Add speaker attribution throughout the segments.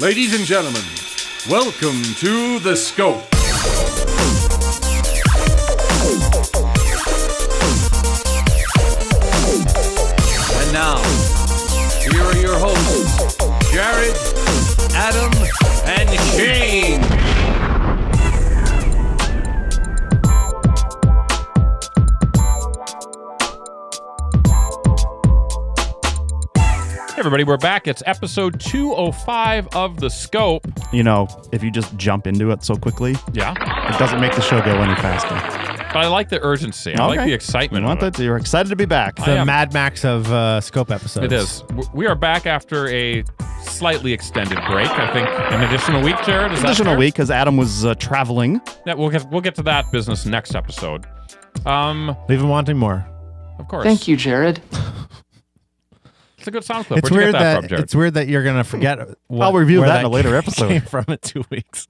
Speaker 1: Ladies and gentlemen, welcome to The Scope. And now, here are your hosts, Jared, Adam, and Shane.
Speaker 2: Hey everybody, we're back. It's episode 205 of The Scope.
Speaker 3: You know, if you just jump into it so quickly,
Speaker 2: Yeah.
Speaker 3: it doesn't make the show go any faster.
Speaker 2: But I like the urgency. I like the excitement.
Speaker 3: You're excited to be back.
Speaker 4: The Mad Max of Scope episodes.
Speaker 2: It is. We are back after a slightly extended break. I think an additional week, Jared. Is
Speaker 3: Additional
Speaker 2: that
Speaker 3: week because Adam was traveling.
Speaker 2: Yeah, we'll get to that business next episode.
Speaker 4: Leave him wanting more.
Speaker 2: Of course.
Speaker 5: Thank you, Jared.
Speaker 2: It's a good sound clip.
Speaker 4: It's
Speaker 2: Where'd you
Speaker 4: weird
Speaker 2: get that from, Jared?
Speaker 4: it's weird that you're gonna forget.
Speaker 3: I'll review
Speaker 4: where
Speaker 3: that in a later episode.
Speaker 4: Came from in 2 weeks.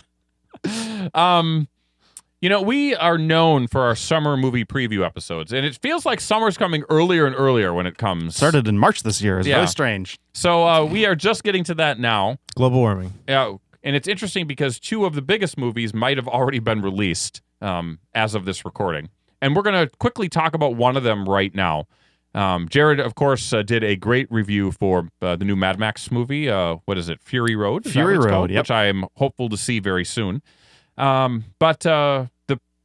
Speaker 2: You know, we are known for our summer movie preview episodes, and it feels like summer's coming earlier and earlier when it comes.
Speaker 3: Started in March this year. It's
Speaker 2: Yeah.
Speaker 3: very strange.
Speaker 2: So we are just getting to that now.
Speaker 4: Global warming.
Speaker 2: And it's interesting because two of the biggest movies might have already been released as of this recording. And we're going to quickly talk about one of them right now. Jared, of course, did a great review for the new Mad Max movie. What is it? Fury Road? Is that
Speaker 3: Fury
Speaker 2: what it's
Speaker 3: Road,
Speaker 2: called?
Speaker 3: yep.
Speaker 2: Which I am hopeful to see very soon. But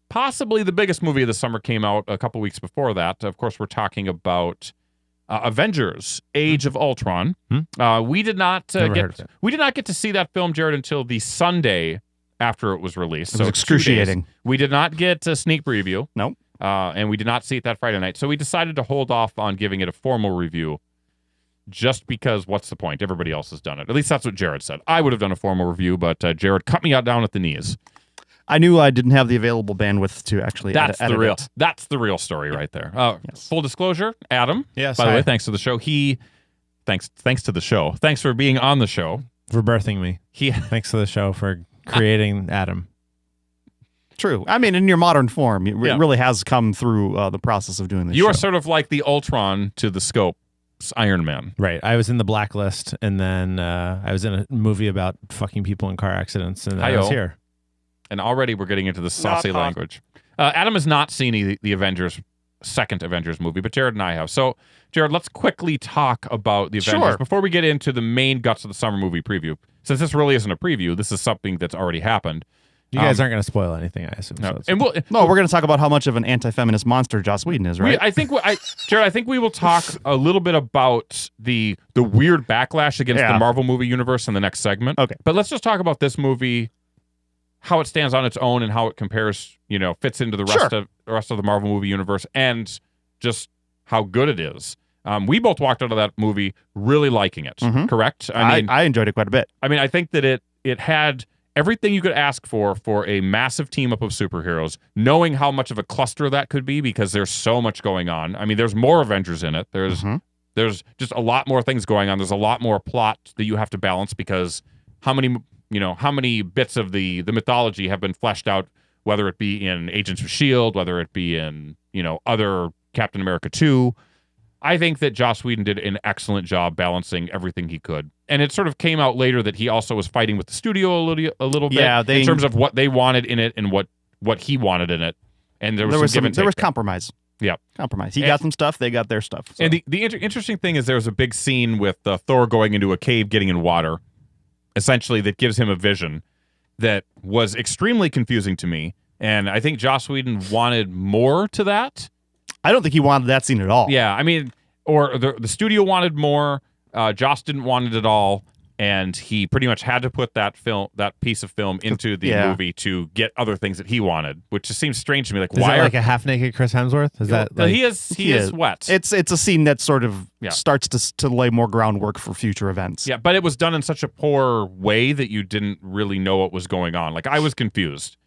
Speaker 2: possibly the biggest movie of the summer came out a couple weeks before that. Of course, we're talking about Avengers: Age of Ultron. We did not get to see that film, Jared, until the Sunday after it was released.
Speaker 3: It was excruciating.
Speaker 2: 2 days. We did not get a sneak preview.
Speaker 3: Nope.
Speaker 2: And we did not see it that Friday night. So we decided to hold off on giving it a formal review just because what's the point? Everybody else has done it. At least that's what Jared said. I would have done a formal review, but Jared cut me down at the knees.
Speaker 3: I knew I didn't have the available bandwidth to actually
Speaker 2: That's
Speaker 3: edit it.
Speaker 2: That's the real story right there.
Speaker 3: Yes.
Speaker 2: Full disclosure, Adam.
Speaker 4: Yes.
Speaker 2: By the
Speaker 4: hi.
Speaker 2: way, thanks to the show. Thanks to the show. Thanks for being on the show.
Speaker 4: For birthing me. Thanks to the show for creating Adam.
Speaker 3: True. I mean, in your modern form, it really has come through the process of doing this
Speaker 2: You
Speaker 3: show.
Speaker 2: are sort of like the Ultron to the Scope's Iron Man.
Speaker 4: Right. I was in the Blacklist, and then I was in a movie about fucking people in car accidents, and I was here.
Speaker 2: And already we're getting into the saucy language. Adam has not seen the Avengers, second Avengers movie, but Jared and I have. So, Jared, let's quickly talk about the Avengers
Speaker 3: Sure.
Speaker 2: before we get into the main guts of the summer movie preview. Since this really isn't a preview, this is something that's already happened.
Speaker 4: You guys aren't going to spoil anything, I assume.
Speaker 2: No.
Speaker 4: So it's-
Speaker 2: And
Speaker 3: we're going to talk about how much of an anti-feminist monster Joss Whedon is, right?
Speaker 2: Jared, I think we will talk a little bit about the weird backlash against the Marvel movie universe in the next segment.
Speaker 3: Okay.
Speaker 2: But let's just talk about this movie, how it stands on its own and how it compares, fits into the rest of the Marvel movie universe, and just how good it is. We both walked out of that movie really liking it, correct?
Speaker 3: I enjoyed it quite a bit.
Speaker 2: I mean, I think that it had everything you could ask for a massive team up of superheroes, knowing how much of a cluster that could be because there's so much going on. I mean, there's more Avengers in it. There's just a lot more things going on. There's a lot more plot that you have to balance because how many bits of the mythology have been fleshed out, whether it be in Agents of S.H.I.E.L.D., whether it be in, other Captain America 2. I think that Joss Whedon did an excellent job balancing everything he could. And it sort of came out later that he also was fighting with the studio a little bit in terms of what they wanted in it and what he wanted in it. And there was
Speaker 3: compromise.
Speaker 2: Yeah.
Speaker 3: Compromise. He got some stuff, they got their stuff. So.
Speaker 2: And the interesting thing is there was a big scene with Thor going into a cave, getting in water, essentially, that gives him a vision that was extremely confusing to me. And I think Joss Whedon wanted more to that.
Speaker 3: I don't think he wanted that scene at all.
Speaker 2: Yeah, I mean, or the studio wanted more. Joss didn't want it at all, and he pretty much had to put that piece of film into the movie to get other things that he wanted, which just seems strange to me. Like,
Speaker 4: is that like a half-naked Chris Hemsworth? Is that like...
Speaker 2: he is wet.
Speaker 3: It's a scene that sort of starts to lay more groundwork for future events.
Speaker 2: Yeah, but it was done in such a poor way that you didn't really know what was going on. Like, I was confused.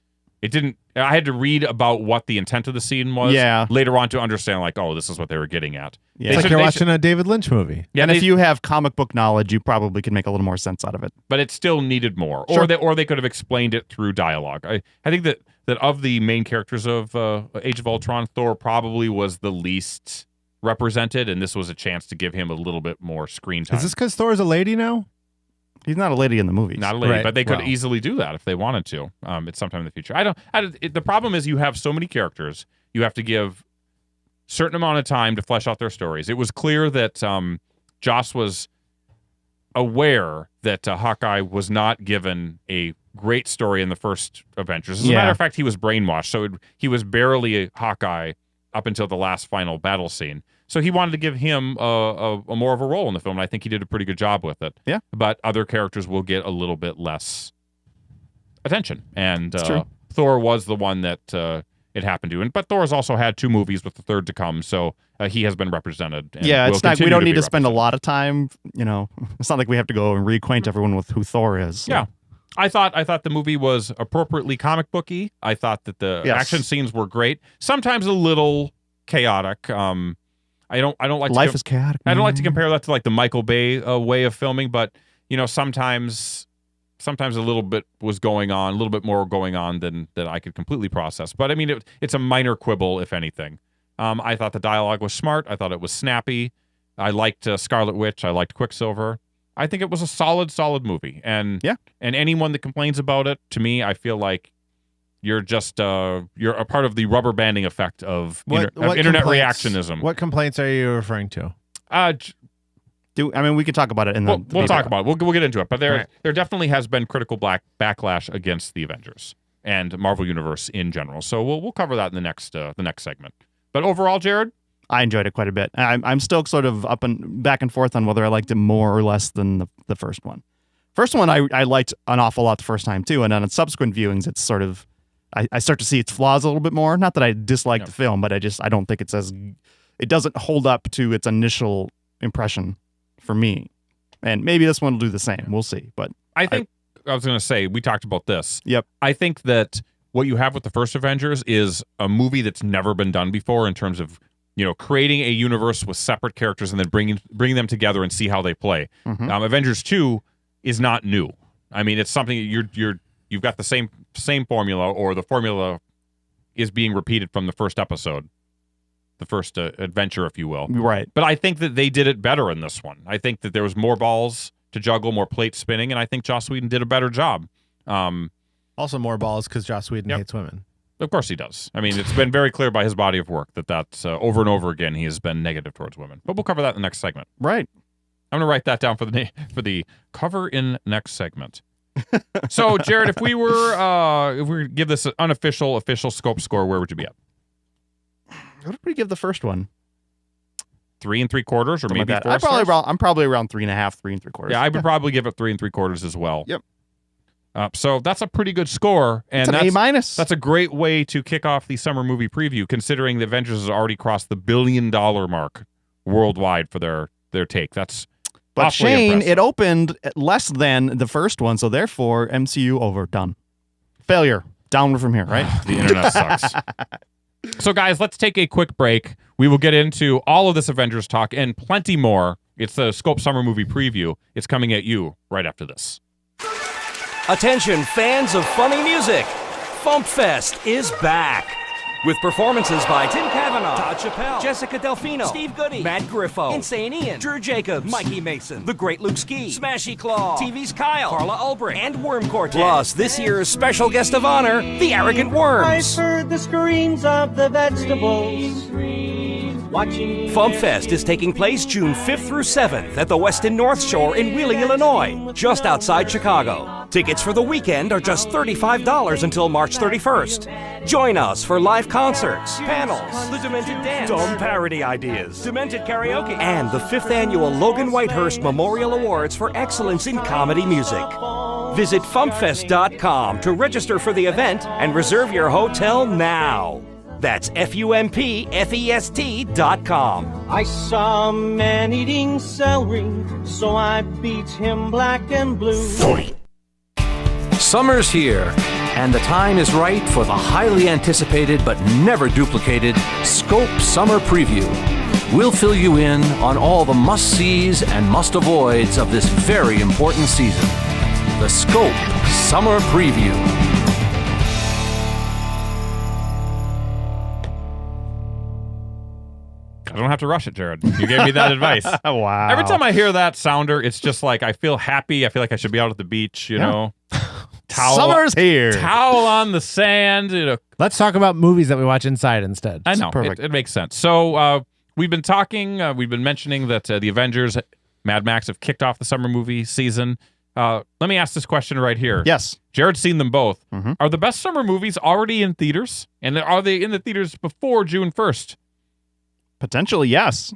Speaker 2: I had to read about what the intent of the scene was later on to understand, like, oh, this is what they were getting at.
Speaker 3: Yeah.
Speaker 4: It's like you're watching a David Lynch movie.
Speaker 2: Yeah,
Speaker 3: and if you have comic book knowledge, you probably can make a little more sense out of it.
Speaker 2: But it still needed more.
Speaker 3: Sure.
Speaker 2: Or they could have explained it through dialogue. I think that of the main characters of Age of Ultron, Thor probably was the least represented, and this was a chance to give him a little bit more screen time.
Speaker 4: Is this because Thor's a lady now?
Speaker 3: He's not a lady in the movies.
Speaker 2: Not a lady,
Speaker 4: Right.
Speaker 2: but they could
Speaker 4: Well.
Speaker 2: easily do that if they wanted to at sometime in the future. The problem is you have so many characters. You have to give certain amount of time to flesh out their stories. It was clear that Joss was aware that Hawkeye was not given a great story in the first Avengers. As a matter of fact, he was brainwashed. So he was barely a Hawkeye up until the last final battle scene. So he wanted to give him a more of a role in the film, and I think he did a pretty good job with it.
Speaker 3: Yeah.
Speaker 2: But other characters will get a little bit less attention. And
Speaker 3: true.
Speaker 2: Thor was the one that it happened to. But Thor has also had 2 movies with the third to come, so he has been represented. And
Speaker 3: Yeah,
Speaker 2: will
Speaker 3: it's not. We
Speaker 2: continue
Speaker 3: don't
Speaker 2: to
Speaker 3: need
Speaker 2: be
Speaker 3: to spend a
Speaker 2: represented.
Speaker 3: lot of time. It's not like we have to go and reacquaint everyone with who Thor is. So.
Speaker 2: Yeah. I thought the movie was appropriately comic booky. I thought that the
Speaker 3: Yes.
Speaker 2: action scenes were great. Sometimes a little chaotic. I don't like
Speaker 3: Life is chaotic.
Speaker 2: I don't like to
Speaker 3: man.
Speaker 2: compare that to like the Michael Bay way of filming, but sometimes a little bit was going on, a little bit more going on than I could completely process. But I mean, it's a minor quibble, if anything. I thought the dialogue was smart. I thought it was snappy. I liked Scarlet Witch. I liked Quicksilver. I think it was a solid movie. And anyone that complains about it, to me, I feel like you're just you're a part of the rubber banding effect of internet reactionism.
Speaker 4: What complaints are you referring to?
Speaker 3: We could talk about it in the.
Speaker 2: We'll talk about it. We'll get into it. But
Speaker 4: Right.
Speaker 2: there definitely has been critical backlash against the Avengers and Marvel Universe in general. So we'll cover that in the next segment. But overall, Jared,
Speaker 3: I enjoyed it quite a bit. I'm still sort of up and back and forth on whether I liked it more or less than the first one. First one I liked an awful lot the first time too, and on subsequent viewings, it's sort of I start to see its flaws a little bit more. Not that I dislike the film, but I don't think it doesn't hold up to its initial impression for me. And maybe this one will do the same. We'll see. But
Speaker 2: I think I was going to say, we talked about this.
Speaker 3: Yep.
Speaker 2: I think that what you have with the first Avengers is a movie that's never been done before in terms of creating a universe with separate characters and then bringing them together and see how they play.
Speaker 3: Mhm.
Speaker 2: Avengers 2 is not new. I mean, it's something you've got the same formula, or the formula is being repeated from the first episode, the first adventure, if you will.
Speaker 3: right.
Speaker 2: But I think that they did it better in this one. I think that there was more balls to juggle, more plates spinning, and I think Joss Whedon did a better job.
Speaker 4: Also more balls because Joss Whedon
Speaker 2: Yep.
Speaker 4: hates women.
Speaker 2: Of course he does. I mean, it's been very clear by his body of work that's over and over again he has been negative towards women. But we'll cover that in the next segment.
Speaker 3: Right.
Speaker 2: I'm going to write that down for the cover in next segment. So, Jared, if we were give this an unofficial official scope score, where would you be at?
Speaker 3: What did we give the first one?
Speaker 2: 3 3/4 or
Speaker 3: Something
Speaker 2: maybe
Speaker 3: like
Speaker 2: 4
Speaker 3: that.
Speaker 2: stars?
Speaker 3: I'm probably around 3.5, 3 3/4.
Speaker 2: Yeah, I would probably give it 3 3/4 as well.
Speaker 3: Yep.
Speaker 2: So that's a pretty good score, and
Speaker 3: It's an A-.
Speaker 2: that's a great way to kick off the summer movie preview, considering the Avengers has already crossed the $1 billion mark worldwide for their take. That's
Speaker 3: But
Speaker 2: awfully
Speaker 3: Shane,
Speaker 2: impressive.
Speaker 3: it opened less than the first one, so therefore MCU overdone. Failure. Downward from here, right?
Speaker 2: The internet sucks. So, guys, let's take a quick break. We will get into all of this Avengers talk and plenty more. It's the Scope Summer Movie Preview. It's coming at you right after this.
Speaker 5: Attention fans of funny music, Fump Fest is back. With performances by Tim Cavanaugh, Todd Chappelle, Jessica Delfino, Steve Goody, Matt Griffo, Insane Ian, Drew Jacobs, Mikey Mason, The Great Luke Ski, Smashy Claw, TV's Kyle, Carla Ulbrich, and Worm Quartet. Plus, this year's special guest of honor, The Arrogant Worms.
Speaker 6: I heard the screams of the vegetables. Watching
Speaker 5: Fump Fest is taking place June 5th through 7th at the Westin North Shore in Wheeling, Illinois, just outside Chicago. Tickets for the weekend are just $35 until March 31st. Join us for live concerts, panels, the Demented Dance, dumb parody ideas, Demented Karaoke, and the 5th annual Logan Whitehurst Memorial Awards for Excellence in Comedy Music. Visit fumpfest.com to register for the event and reserve your hotel now. That's FUMPFEST.com.
Speaker 6: I saw a man eating celery, so I beat him black and blue.
Speaker 5: Summer's here, and the time is right for the highly anticipated but never duplicated Scope Summer Preview. We'll fill you in on all the must-sees and must-avoids of this very important season. The Scope Summer Preview.
Speaker 2: don't have to rush it, Jared. You gave me that advice.
Speaker 3: Wow.
Speaker 2: Every time I hear that sounder, it's just like I feel happy. I feel like I should be out at the beach, you know.
Speaker 3: Summer's here.
Speaker 2: Towel on the sand.
Speaker 4: Let's talk about movies that we watch inside instead.
Speaker 2: I know.
Speaker 3: Perfect.
Speaker 2: It makes sense. So we've been talking, we've been mentioning that the Avengers, Mad Max have kicked off the summer movie season. Let me ask this question right here.
Speaker 3: Yes.
Speaker 2: Jared's seen them both.
Speaker 3: Mm-hmm.
Speaker 2: Are the best summer movies already in theaters? And are they in the theaters before June 1st?
Speaker 3: Potentially, yes.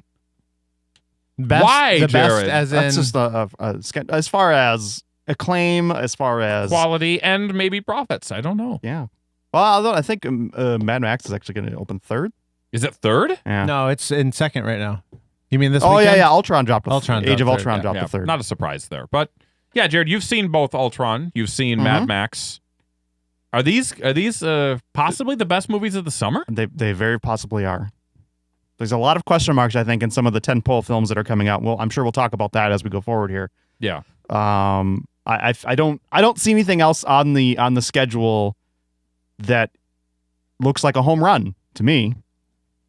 Speaker 4: Best,
Speaker 2: Why,
Speaker 4: the
Speaker 2: Jared?
Speaker 4: best as
Speaker 3: That's
Speaker 4: in
Speaker 3: just as far as acclaim, as far as
Speaker 2: Quality and maybe profits. I don't know.
Speaker 3: Yeah. Well, although I think Mad Max is actually going to open third.
Speaker 2: Is it third?
Speaker 3: Yeah.
Speaker 4: no, it's in second right now. You mean this?
Speaker 3: Oh
Speaker 4: weekend?
Speaker 3: yeah. Ultron dropped.
Speaker 4: Ultron
Speaker 3: Age of
Speaker 4: dropped
Speaker 3: Ultron
Speaker 4: third,
Speaker 3: dropped to third.
Speaker 2: Not a surprise there. But yeah, Jared, you've seen both Ultron. You've seen Mad Max. Are these possibly the best movies of the summer?
Speaker 3: They very possibly are. There's a lot of question marks, I think, in some of the tentpole films that are coming out. Well, I'm sure we'll talk about that as we go forward here.
Speaker 2: Yeah.
Speaker 3: I don't see anything else on the schedule that looks like a home run to me.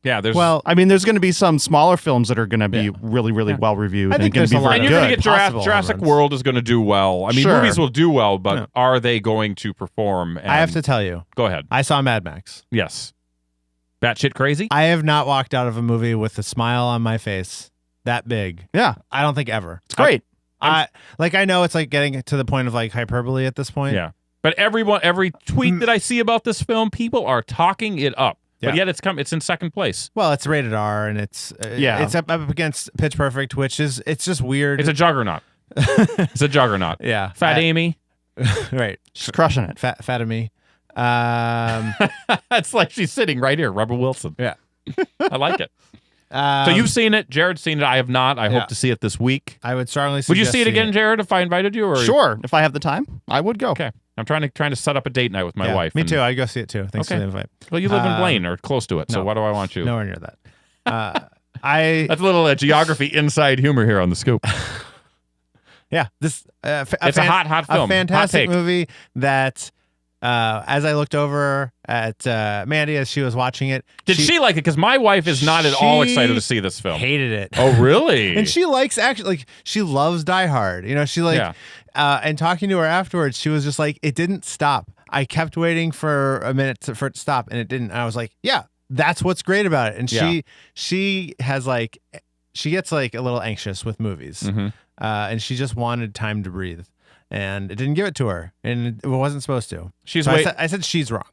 Speaker 2: Yeah, there's
Speaker 3: I mean, there's going to be some smaller films that are going to be really well reviewed.
Speaker 4: I think
Speaker 3: and
Speaker 4: there's
Speaker 3: gonna
Speaker 4: a lot
Speaker 3: be
Speaker 2: and
Speaker 3: very
Speaker 2: you're going to
Speaker 3: good.
Speaker 2: get
Speaker 4: Possible
Speaker 2: Jurassic
Speaker 4: home runs.
Speaker 2: World is going to do well. I mean,
Speaker 3: Sure.
Speaker 2: movies will do well, but
Speaker 4: Yeah.
Speaker 2: are they going to perform? And
Speaker 4: I have to tell you,
Speaker 2: go ahead.
Speaker 4: I saw Mad Max.
Speaker 2: Yes. Batshit crazy?
Speaker 4: I have not walked out of a movie with a smile on my face that big.
Speaker 3: Yeah,
Speaker 4: I don't think ever.
Speaker 3: it's great.
Speaker 4: I know it's like getting to the point of like hyperbole at this point.
Speaker 2: Yeah. But every tweet that I see about this film, people are talking it up. But
Speaker 4: Yeah.
Speaker 2: yet it's in second place.
Speaker 4: Well, it's rated R and it's it's up against Pitch Perfect, which is it's just weird.
Speaker 2: It's a juggernaut. It's a juggernaut.
Speaker 4: yeah,
Speaker 2: Fat Amy.
Speaker 4: right?
Speaker 3: She's crushing it.
Speaker 4: Fat of me.
Speaker 2: It's like she's sitting right here, Rebel Wilson.
Speaker 4: Yeah.
Speaker 2: I like it. So you've seen it. Jared's seen it. I have not. I hope to see it this week.
Speaker 4: I would strongly suggest
Speaker 2: Would you see it
Speaker 4: seeing
Speaker 2: again, Jared, if I invited you? Or
Speaker 3: Sure, if I have the time, I would go.
Speaker 2: Okay. I'm trying to set up a date night with my
Speaker 4: Yeah,
Speaker 2: wife.
Speaker 4: Me
Speaker 2: and-
Speaker 4: too. I'd go see it too. Thanks for the invite.
Speaker 2: Well, you live in Blaine or close to it, so
Speaker 4: no.
Speaker 2: why do I want you?
Speaker 4: Nowhere near that.
Speaker 2: That's a little geography inside humor here on the scoop.
Speaker 4: Yeah, this
Speaker 2: It's a hot film.
Speaker 4: A fantastic
Speaker 2: Hot take.
Speaker 4: movie that as I looked over at Mandy as she was watching it,
Speaker 2: Did she like it? Because my wife is not at all
Speaker 4: She
Speaker 2: excited to see this film.
Speaker 4: hated it.
Speaker 2: Oh, really?
Speaker 4: And she likes she loves Die Hard. You know, she and talking to her afterwards, she was just like, it didn't stop. I kept waiting for a minute for it to stop, and it didn't. And I was like, yeah, that's what's great about it. And she has she gets a little anxious with movies, and she just wanted time to breathe, and it didn't give it to her, and it wasn't supposed to. I said she's wrong.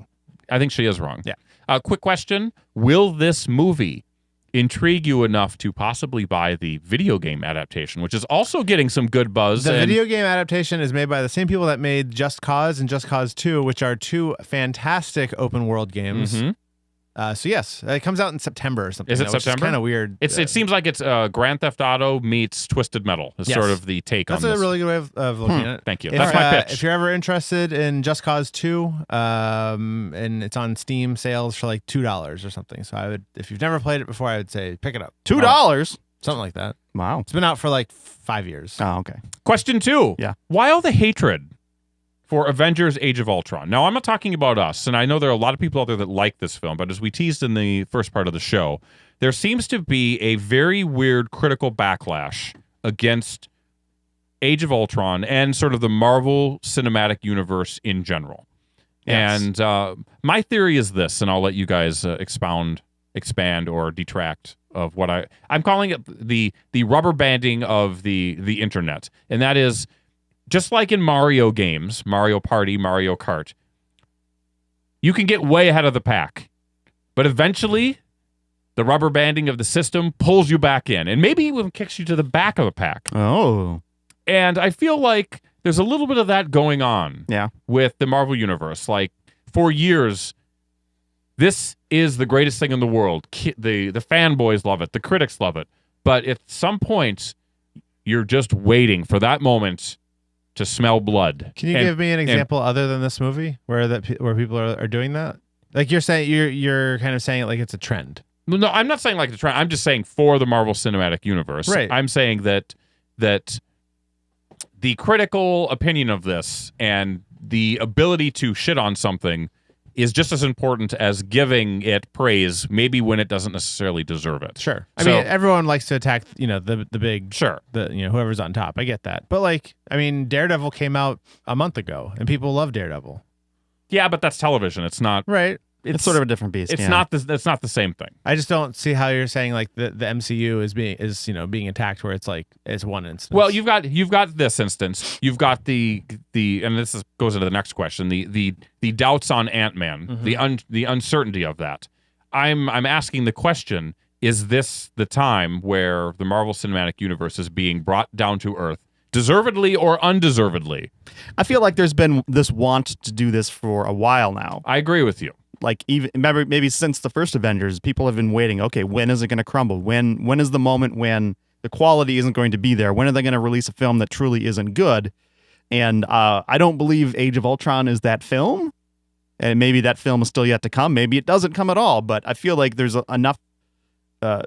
Speaker 2: I think she is wrong.
Speaker 4: Yeah.
Speaker 2: Quick question: will this movie intrigue you enough to possibly buy the video game adaptation, which is also getting some good buzz?
Speaker 4: The video game adaptation is made by the same people that made Just Cause and Just Cause 2, which are two fantastic open world games. So yes, it comes out in September or something.
Speaker 2: Is it
Speaker 4: which
Speaker 2: September?
Speaker 4: Kind of weird.
Speaker 2: It seems like it's Grand Theft Auto meets Twisted Metal. Is
Speaker 4: Yes.
Speaker 2: sort of the take
Speaker 4: That's
Speaker 2: on
Speaker 4: a
Speaker 2: this.
Speaker 4: really good way of looking at it.
Speaker 2: Thank you.
Speaker 4: If,
Speaker 2: That's my pitch.
Speaker 4: If you're ever interested in Just Cause 2, and it's on Steam sales for like $2 or something. So I would, if you've never played it before, I would say pick it up.
Speaker 3: $2.
Speaker 4: Something like that.
Speaker 3: Wow.
Speaker 4: It's been out for like 5 years.
Speaker 3: Oh, okay.
Speaker 2: Question 2.
Speaker 3: Yeah.
Speaker 2: Why all the hatred for Avengers Age of Ultron? Now, I'm not talking about us, and I know there are a lot of people out there that like this film, but as we teased in the first part of the show, there seems to be a very weird critical backlash against Age of Ultron and sort of the Marvel Cinematic Universe in general.
Speaker 3: Yes.
Speaker 2: And my theory is this, and I'll let you guys expand, or detract of what I'm calling it the rubber banding of the internet, and that is just like in Mario games, Mario Party, Mario Kart. You can get way ahead of the pack, but eventually the rubber banding of the system pulls you back in, and maybe even kicks you to the back of the pack.
Speaker 3: Oh.
Speaker 2: And I feel like there's a little bit of that going on with the Marvel Universe. Like, for years, this is the greatest thing in the world. The fanboys love it. The critics love it. But at some point, you're just waiting for that moment to smell blood.
Speaker 4: Can you give me an example other than this movie where people are doing that? Like you're saying, you're kind of saying it like it's a trend.
Speaker 2: No, I'm not saying like the trend. I'm just saying for the Marvel Cinematic Universe.
Speaker 4: Right.
Speaker 2: I'm saying that the critical opinion of this and the ability to shit on something is just as important as giving it praise, maybe when it doesn't necessarily deserve it.
Speaker 4: Sure. I mean, everyone likes to attack, the big, whoever's on top. I get that. But like, I mean, Daredevil came out a month ago and people love Daredevil.
Speaker 2: Yeah, but that's television. It's not.
Speaker 4: Right.
Speaker 3: It's sort of a different beast.
Speaker 2: It's not the same thing.
Speaker 4: I just don't see how you're saying like the MCU is being attacked where it's like it's one instance.
Speaker 2: Well, you've got this instance. You've got the and this goes into the next question. The doubts on Ant-Man, the uncertainty of that. I'm asking the question: is this the time where the Marvel Cinematic Universe is being brought down to earth, deservedly or undeservedly?
Speaker 3: I feel like there's been this want to do this for a while now.
Speaker 2: I agree with you.
Speaker 3: Like even maybe since the first Avengers, people have been waiting. Okay, when is it going to crumble? When is the moment when the quality isn't going to be there? When are they going to release a film that truly isn't good? And I don't believe Age of Ultron is that film. And maybe that film is still yet to come. Maybe it doesn't come at all. But I feel like there's enough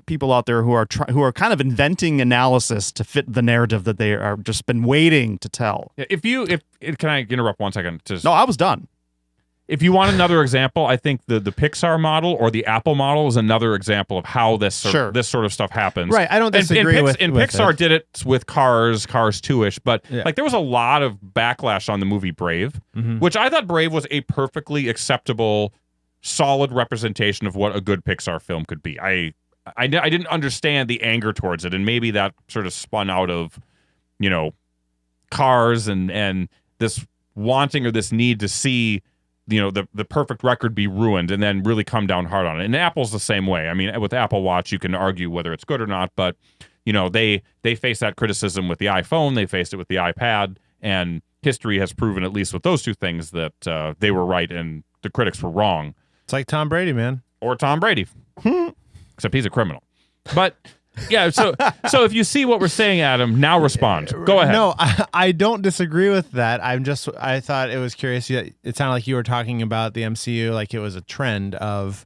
Speaker 3: people out there who are kind of inventing analysis to fit the narrative that they are just been waiting to tell.
Speaker 2: If can I interrupt 1 second?
Speaker 3: No, I was done.
Speaker 2: If you want another example, I think the Pixar model or the Apple model is another example of how this sort of stuff happens.
Speaker 4: Right, I don't disagree with
Speaker 2: Pixar
Speaker 4: it.
Speaker 2: did it with Cars 2-ish, but like there was a lot of backlash on the movie Brave, which I thought Brave was a perfectly acceptable, solid representation of what a good Pixar film could be. I didn't understand the anger towards it, and maybe that sort of spun out of, Cars and this wanting or this need to see the perfect record be ruined and then really come down hard on it. And Apple's the same way. I mean, with Apple Watch, you can argue whether it's good or not, but they face that criticism with the iPhone, they faced it with the iPad, and history has proven, at least with those two things, that they were right and the critics were wrong.
Speaker 4: It's like Tom Brady, man.
Speaker 2: Or Tom Brady. Except he's a criminal. But yeah, so if you see what we're saying, Adam, now respond. Go ahead.
Speaker 4: No, I don't disagree with that. I thought it was curious. It sounded like you were talking about the MCU like it was a trend of,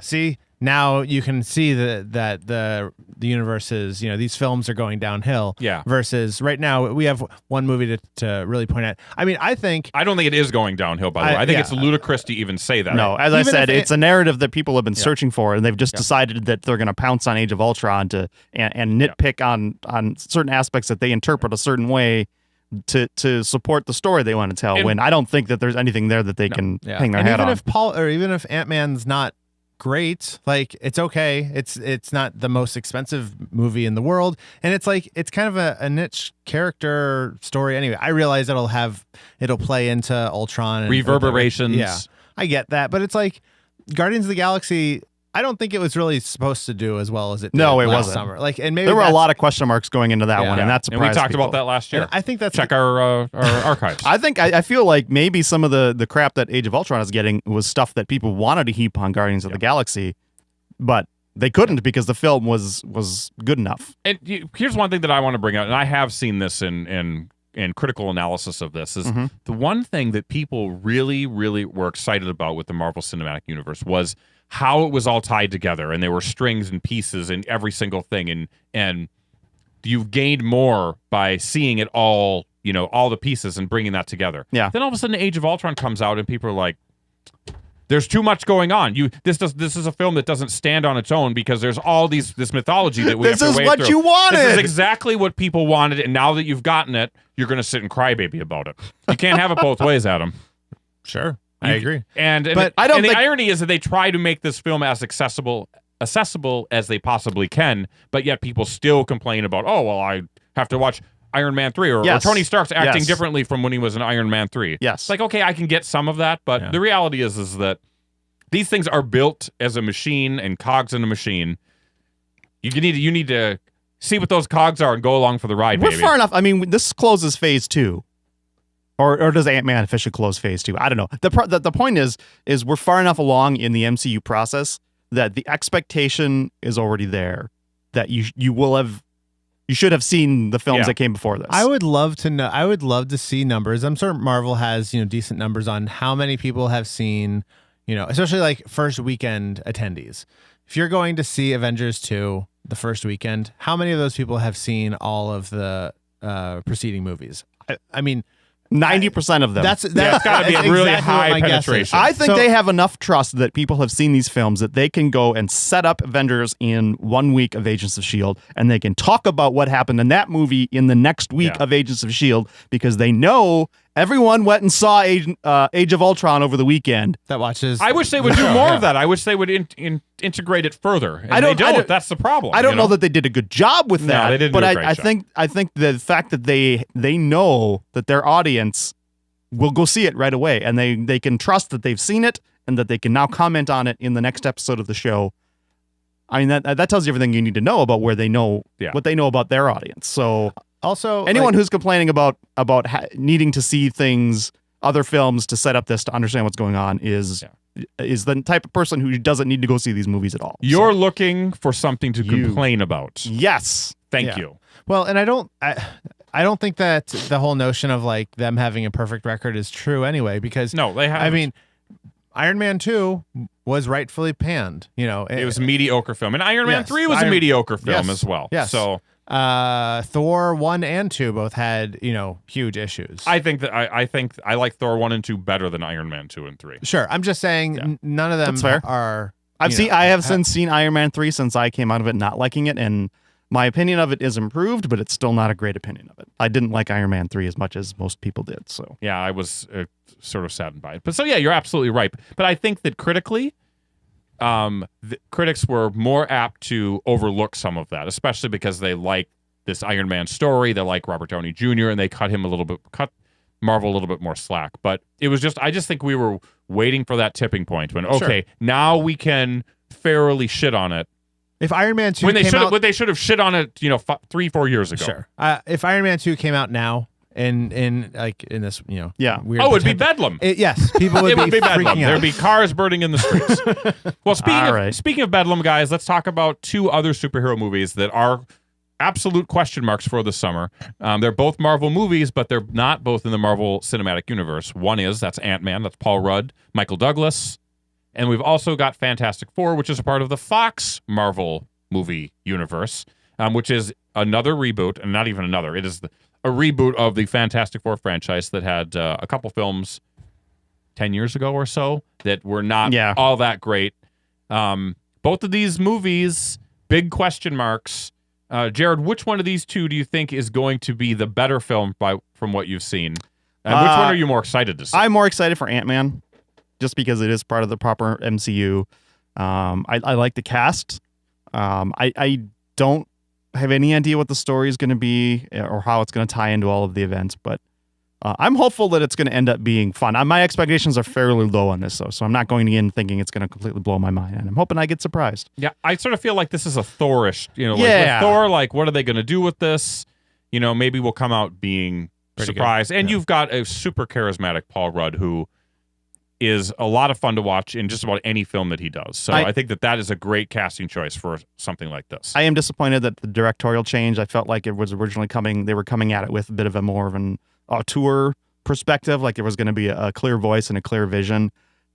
Speaker 4: see, now you can see that the universe is, these films are going downhill.
Speaker 2: Yeah.
Speaker 4: Versus right now we have one movie to really point at. I mean, I don't think
Speaker 2: it is going downhill, by the way. I think it's ludicrous to even say that.
Speaker 3: No, as I said, it's a narrative that people have been searching for, and they've just decided that they're going to pounce on Age of Ultron and nitpick on certain aspects that they interpret a certain way to support the story they want to tell. When I don't think that there's anything there that they can hang their hat on.
Speaker 4: Even if Ant-Man's not great, like it's okay, it's not the most expensive movie in the world, and it's like it's kind of a niche character story anyway. I realize it'll play into Ultron and
Speaker 2: reverberations.
Speaker 4: Yeah, I get that, but it's like Guardians of the Galaxy, I don't think it was really supposed to do as well as it did.
Speaker 3: No, it
Speaker 4: last
Speaker 3: wasn't.
Speaker 4: Summer. Like, and maybe
Speaker 3: there were a lot of question marks going into that one, and that surprised
Speaker 2: and we talked
Speaker 3: people.
Speaker 2: about that last year.
Speaker 4: And I think that's
Speaker 2: check our archives.
Speaker 3: I feel like maybe some of the crap that Age of Ultron is getting was stuff that people wanted to heap on Guardians of the Galaxy, but they couldn't because the film was good enough.
Speaker 2: And here's one thing that I want to bring out, and I have seen this in critical analysis of this, is the one thing that people really, really were excited about with the Marvel Cinematic Universe was how it was all tied together, and there were strings and pieces in every single thing, and you've gained more by seeing it all, all the pieces and bringing that together.
Speaker 3: Yeah.
Speaker 2: Then all of a sudden, Age of Ultron comes out, and people are like, "There's too much going on. This is a film that doesn't stand on its own because there's all this mythology that we have to wade through.
Speaker 3: This is what you wanted.
Speaker 2: This is exactly what people wanted, and now that you've gotten it, you're going to sit and crybaby about it. You can't have it both ways, Adam."
Speaker 4: Sure. I agree.
Speaker 2: But the irony is that they try to make this film as accessible as they possibly can, but yet people still complain about, oh, well, I have to watch Iron Man 3 or Tony Stark's acting differently from when he was in Iron Man 3.
Speaker 3: Yes.
Speaker 2: It's like, okay, I can get some of that, but the reality is that these things are built as a machine and cogs in a machine. You need to see what those cogs are and go along for the ride,
Speaker 3: We're far enough. I mean, this closes phase 2. Or does Ant-Man officially close phase 2? I don't know. The point is we're far enough along in the MCU process that the expectation is already there that you should have seen the films that came before this.
Speaker 4: I would love to know. I would love to see numbers. I'm sure Marvel has decent numbers on how many people have seen, especially like first weekend attendees. If you're going to see Avengers 2 the first weekend, how many of those people have seen all of the preceding movies? I mean,
Speaker 3: 90% of them.
Speaker 4: That's
Speaker 2: It's got to be a really
Speaker 4: exactly what
Speaker 2: high
Speaker 4: my guess is.
Speaker 2: penetration.
Speaker 3: I think
Speaker 4: So-
Speaker 3: they have enough trust that people have seen these films that they can go and set up Avengers in 1 week of Agents of S.H.I.E.L.D. and they can talk about what happened in that movie in the next week
Speaker 2: Yeah.
Speaker 3: of Agents of S.H.I.E.L.D. because they know everyone went and saw Age of Ultron over the weekend.
Speaker 4: that watches.
Speaker 2: I wish they would do more of that. I wish they would integrate it further. And
Speaker 3: I don't-
Speaker 2: they
Speaker 3: I
Speaker 2: don't.
Speaker 3: don't-
Speaker 2: That's the problem.
Speaker 3: I don't
Speaker 2: you
Speaker 3: know that they did a good job with
Speaker 2: No,
Speaker 3: that.
Speaker 2: they didn't
Speaker 3: but
Speaker 2: do a great job.
Speaker 3: I think the fact that they know that their audience will go see it right away and they can trust that they've seen it and that they can now comment on it in the next episode of the show. I mean that tells you everything you need to know about where they know what they know about their audience. So
Speaker 4: also
Speaker 3: anyone who's complaining about needing to see things, other films to set up this to understand what's going on is the type of person who doesn't need to go see these movies at all.
Speaker 2: You're looking for something to complain about.
Speaker 3: Yes.
Speaker 2: Thank you.
Speaker 4: Well, and I don't think that the whole notion of like them having a perfect record is true anyway, because
Speaker 2: No, they haven't.
Speaker 4: I mean, Iron Man 2 was rightfully panned. You know,
Speaker 2: It was a mediocre film, and Iron Man
Speaker 4: Yes,
Speaker 2: 3 was a
Speaker 4: Iron-
Speaker 2: mediocre film
Speaker 4: yes,
Speaker 2: as well.
Speaker 4: yes.
Speaker 2: So
Speaker 4: Thor 1 and 2 both had, huge issues.
Speaker 2: I think that I think I like Thor 1 and 2 better than Iron Man 2 and 3.
Speaker 4: Sure, I'm just saying none of them
Speaker 3: That's fair.
Speaker 4: are.
Speaker 3: I have since seen Iron Man 3 since I came out of it not liking it, and my opinion of it is improved, but it's still not a great opinion of it. I didn't like Iron Man 3 as much as most people did. So
Speaker 2: Yeah, I was sort of saddened by it. But so yeah, you're absolutely right. But I think that critically, the critics were more apt to overlook some of that, especially because they like this Iron Man story. They like Robert Downey Jr. and they cut Marvel a little bit more slack. But it was I just think we were waiting for that tipping point when now we can fairly shit on it.
Speaker 4: If Iron Man 2
Speaker 2: When they
Speaker 4: came
Speaker 2: should have shit on it, 3-4 years ago.
Speaker 4: Sure. If Iron Man 2 came out now in this, weird
Speaker 2: It'd be bedlam.
Speaker 4: yes, people would
Speaker 2: It would be bedlam.
Speaker 4: freaking out.
Speaker 2: There'd be cars burning in the streets. Well, speaking of bedlam, guys, let's talk about 2 other superhero movies that are absolute question marks for the summer. They're both Marvel movies, but they're not both in the Marvel Cinematic Universe. One that's Ant-Man. That's Paul Rudd, Michael Douglas. And we've also got Fantastic Four, which is a part of the Fox Marvel movie universe, which is another reboot, and not even another. It is a reboot of the Fantastic Four franchise that had a couple films 10 years ago or so that were not all that great. Both of these movies, big question marks. Jared, which one of these 2 do you think is going to be the better film from what you've seen? And which one are you more excited to see?
Speaker 3: I'm more excited for Ant-Man just because it is part of the proper MCU. I like the cast. I don't have any idea what the story is going to be or how it's going to tie into all of the events, but I'm hopeful that it's going to end up being fun. My expectations are fairly low on this, though, so I'm not going in thinking it's going to completely blow my mind, and I'm hoping I get surprised.
Speaker 2: Yeah, I sort of feel like this is a Thor-ish, with Thor, what are they going to do with this? Maybe we'll come out being surprised. Good. And you've got a super charismatic Paul Rudd who is a lot of fun to watch in just about any film that he does. So I think that is a great casting choice for something like this.
Speaker 3: I am disappointed that the directorial change, I felt like it was originally they were coming at it with a bit of a more of an auteur perspective, like there was going to be a clear voice and a clear vision.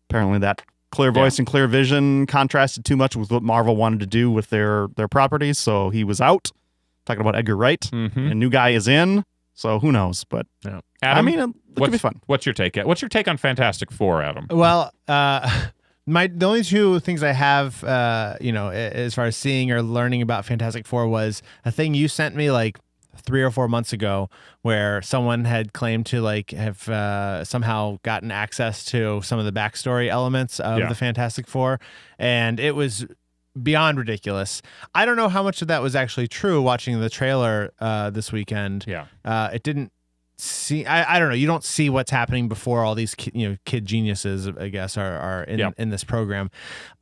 Speaker 3: Apparently that clear voice and clear vision contrasted too much with what Marvel wanted to do with their properties, so he was out. Talking about Edgar Wright.
Speaker 2: Mm-hmm.
Speaker 3: A new guy is in, so who knows, but
Speaker 2: Adam,
Speaker 3: I mean, it could be fun.
Speaker 2: What's your take? What's your take on Fantastic Four, Adam?
Speaker 4: Well, the only 2 things I have, as far as seeing or learning about Fantastic Four was a thing you sent me like 3 or 4 months ago, where someone had claimed to have somehow gotten access to some of the backstory elements of the Fantastic Four, and it was beyond ridiculous. I don't know how much of that was actually true. Watching the trailer this weekend, it didn't see. I don't know. You don't see what's happening before all these kid geniuses, I guess, are in this program.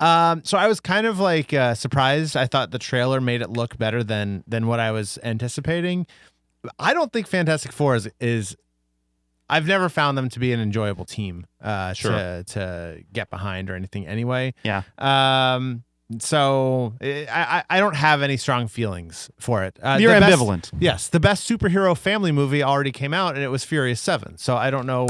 Speaker 4: So I was kind of surprised. I thought the trailer made it look better than what I was anticipating. I don't think Fantastic Four is I've never found them to be an enjoyable team to get behind or anything anyway.
Speaker 3: Yeah.
Speaker 4: So I don't have any strong feelings for it.
Speaker 3: You're ambivalent.
Speaker 4: Yes, the best superhero family movie already came out, and it was Furious 7. So I don't know.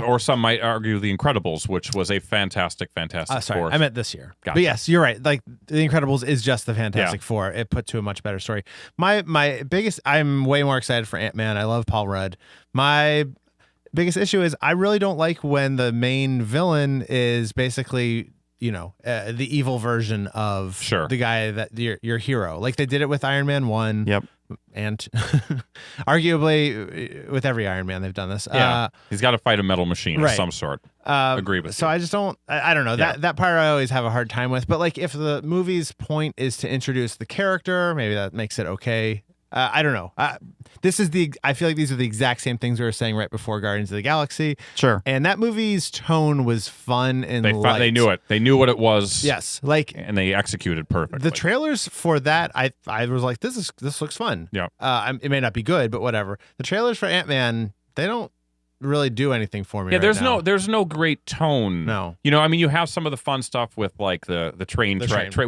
Speaker 2: Or some might argue The Incredibles, which was a fantastic
Speaker 4: sorry,
Speaker 2: Four.
Speaker 4: I meant this year.
Speaker 2: Gotcha.
Speaker 4: But yes, you're right. Like The Incredibles is just the Fantastic Four. It put to a much better story. My biggest, I'm way more excited for Ant-Man. I love Paul Rudd. My biggest issue is I really don't like when the main villain is basically, the evil version of the guy that your hero. Like they did it with Iron Man 1.
Speaker 3: Yep.
Speaker 4: And arguably with every Iron Man, they've done this.
Speaker 2: Yeah. He's got to fight a metal machine of some sort. Agree with
Speaker 4: so
Speaker 2: you.
Speaker 4: I just don't, I don't know. That part I always have a hard time with. But like if the movie's point is to introduce the character, maybe that makes it okay. I don't know. I feel like these are the exact same things we were saying right before Guardians of the Galaxy.
Speaker 3: Sure.
Speaker 4: And that movie's tone was fun and light.
Speaker 2: They knew it. They knew what it was.
Speaker 4: Yes.
Speaker 2: And they executed perfectly.
Speaker 4: The trailers for that, I was like, this looks fun.
Speaker 2: Yeah.
Speaker 4: It may not be good, but whatever. The trailers for Ant-Man, they don't really do anything for me.
Speaker 2: Yeah, there's no great tone.
Speaker 4: No.
Speaker 2: You have some of the fun stuff with like the train,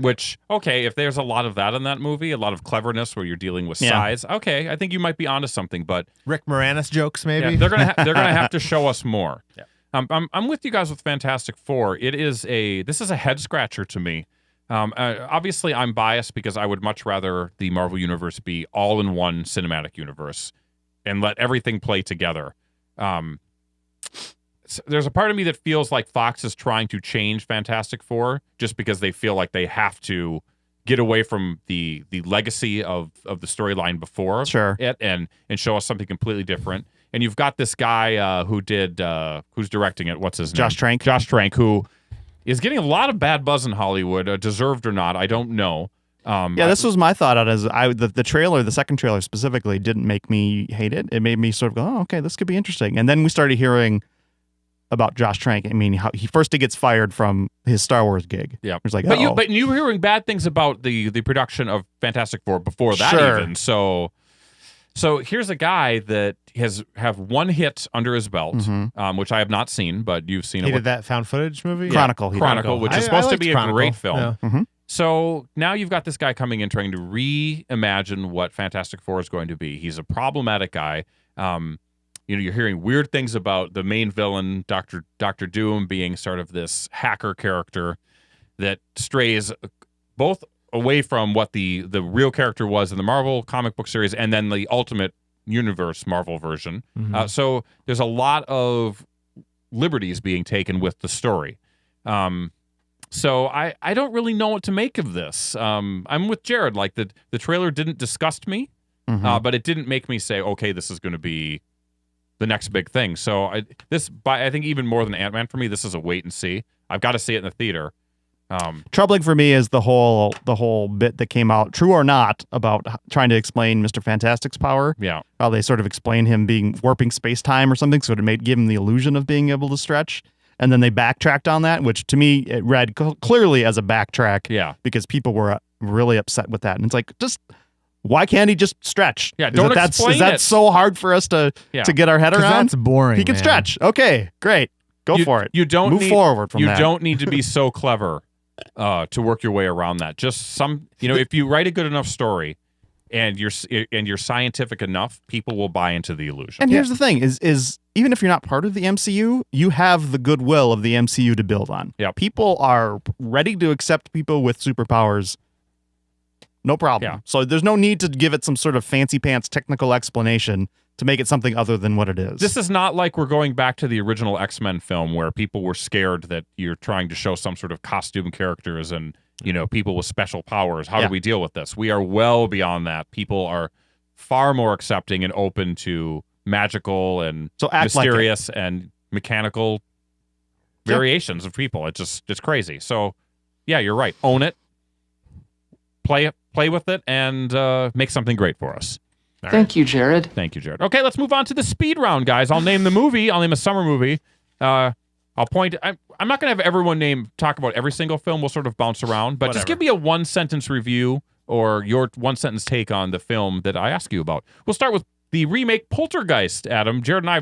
Speaker 2: which, okay, if there's a lot of that in that movie, a lot of cleverness where you're dealing with size, okay, I think you might be onto something. But
Speaker 4: Rick Moranis jokes, maybe.
Speaker 2: Yeah, they're gonna have to show us more. Yeah. I'm with you guys with Fantastic Four. This is a head scratcher to me. Obviously, I'm biased because I would much rather the Marvel Universe be all in one cinematic universe and let everything play together. So there's a part of me that feels like Fox is trying to change Fantastic Four just because they feel like they have to get away from the legacy of the storyline before it and show us something completely different. And you've got this guy who's directing it. What's his name? Josh Trank, who is getting a lot of bad buzz in Hollywood, deserved or not, I don't know.
Speaker 3: This was my thought on it. The trailer, the second trailer specifically, didn't make me hate it. It made me sort of go, oh, okay, this could be interesting. And then we started hearing about Josh Trank. I mean, how he gets fired from his Star Wars gig.
Speaker 2: Yeah,
Speaker 3: it's like,
Speaker 2: but you were hearing bad things about the production of Fantastic Four before that even. So here's a guy that have one hit under his belt, which I have not seen, but you've seen.
Speaker 4: He did that found footage movie,
Speaker 3: Chronicle,
Speaker 2: which is supposed to be a great film.
Speaker 4: Yeah.
Speaker 3: Mm-hmm.
Speaker 2: So now you've got this guy coming in trying to reimagine what Fantastic Four is going to be. He's a problematic guy. You're hearing weird things about the main villain, Dr. Doom, being sort of this hacker character that strays both away from what the real character was in the Marvel comic book series and then the Ultimate Universe Marvel version.
Speaker 4: Mm-hmm.
Speaker 2: So there's a lot of liberties being taken with the story. So I don't really know what to make of this. I'm with Jared. Like the trailer didn't disgust me, but it didn't make me say, okay, this is going to be the next big thing. So I think even more than Ant-Man for me, this is a wait and see. I've got to see it in the theater.
Speaker 3: Troubling for me is the whole bit that came out, true or not, about trying to explain Mr. Fantastic's power.
Speaker 2: Yeah,
Speaker 3: how they sort of explain him being warping space time or something, so it give him the illusion of being able to stretch. And then they backtracked on that, which to me it read clearly as a backtrack.
Speaker 2: Yeah,
Speaker 3: because people were really upset with that, and it's like, just why can't he just stretch?
Speaker 2: Yeah, don't explain it.
Speaker 3: Is that so hard for us to get our head around?
Speaker 4: That's boring.
Speaker 3: He can stretch. Okay, great, go for it.
Speaker 2: You don't
Speaker 3: move forward from that.
Speaker 2: You don't need to be so clever to work your way around that. Just if you write a good enough story and you're scientific enough, people will buy into the illusion.
Speaker 3: And here's the thing: is even if you're not part of the MCU, you have the goodwill of the MCU to build on.
Speaker 2: Yeah,
Speaker 3: people are ready to accept people with superpowers. No problem.
Speaker 2: Yeah.
Speaker 3: So there's no need to give it some sort of fancy pants technical explanation to make it something other than what it is.
Speaker 2: This is not like we're going back to the original X-Men film where people were scared that you're trying to show some sort of costume characters and, people with special powers. How do we deal with this? We are well beyond that. People are far more accepting and open to magical and mysterious and mechanical variations of people. It's crazy. So, yeah, you're right. Own it. Play with it and make something great for us.
Speaker 7: Thank you, Jared.
Speaker 2: Thank you, Jared. Okay, let's move on to the speed round, guys. I'll name the movie. I'll name a summer movie. I'll point. I'm not going to have everyone talk about every single film. We'll sort of bounce around. But just give me a one-sentence review or your one-sentence take on the film that I ask you about. We'll start with the remake Poltergeist, Adam. Jared and I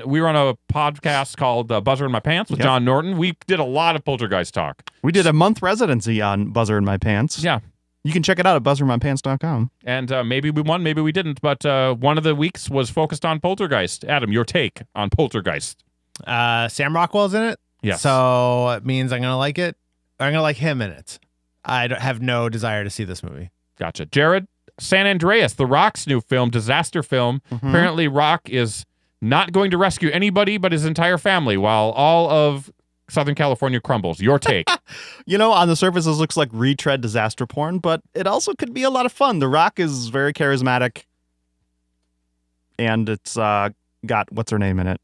Speaker 2: we were on a podcast called Buzzer in My Pants with John Norton. We did a lot of Poltergeist talk.
Speaker 3: We did a month residency on Buzzer in My Pants.
Speaker 2: Yeah.
Speaker 3: You can check it out at buzzerinmypants.com.
Speaker 2: And maybe we won, maybe we didn't, but one of the weeks was focused on Poltergeist. Adam, your take on Poltergeist.
Speaker 4: Sam Rockwell's in it.
Speaker 2: Yes.
Speaker 4: So it means I'm going to like it. I'm going to like him in it. I have no desire to see this movie.
Speaker 2: Gotcha. Jared, San Andreas, The Rock's new film, disaster film. Mm-hmm. Apparently Rock is not going to rescue anybody but his entire family while all of Southern California crumbles. Your take.
Speaker 3: On the surface, this looks like retread disaster porn, but it also could be a lot of fun. The Rock is very charismatic, and it's got what's her name in it?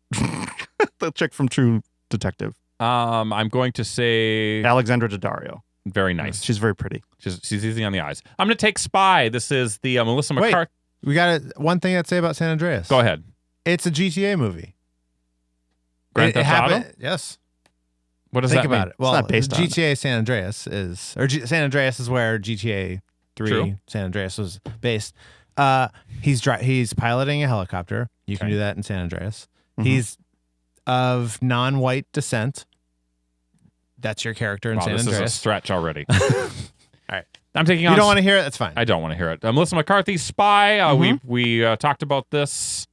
Speaker 3: The chick from True Detective.
Speaker 2: I'm going to say
Speaker 3: Alexandra Daddario.
Speaker 2: Very nice.
Speaker 3: She's very pretty.
Speaker 2: She's easy on the eyes. I'm going to take Spy. This is the Melissa McCarthy.
Speaker 4: We got one thing to say about San Andreas.
Speaker 2: Go ahead.
Speaker 4: It's a GTA movie.
Speaker 2: Grand Theft Auto?
Speaker 4: happened. Yes.
Speaker 2: What does
Speaker 4: Think
Speaker 2: that
Speaker 4: about
Speaker 2: mean?
Speaker 4: it. Well,
Speaker 3: not based on
Speaker 4: GTA San Andreas is, San Andreas is where GTA 3
Speaker 2: True.
Speaker 4: San Andreas was based. He's piloting a helicopter. You can
Speaker 2: Okay.
Speaker 4: do that in San Andreas.
Speaker 3: Mhm.
Speaker 4: He's of non-white descent. That's your character in
Speaker 2: Wow,
Speaker 4: San
Speaker 2: this
Speaker 4: Andreas.
Speaker 2: is a stretch already.
Speaker 4: All right.
Speaker 2: I'm taking on.
Speaker 4: You don't want to hear it? That's fine.
Speaker 2: I don't want to hear it. Melissa McCarthy, Spy. We talked about this.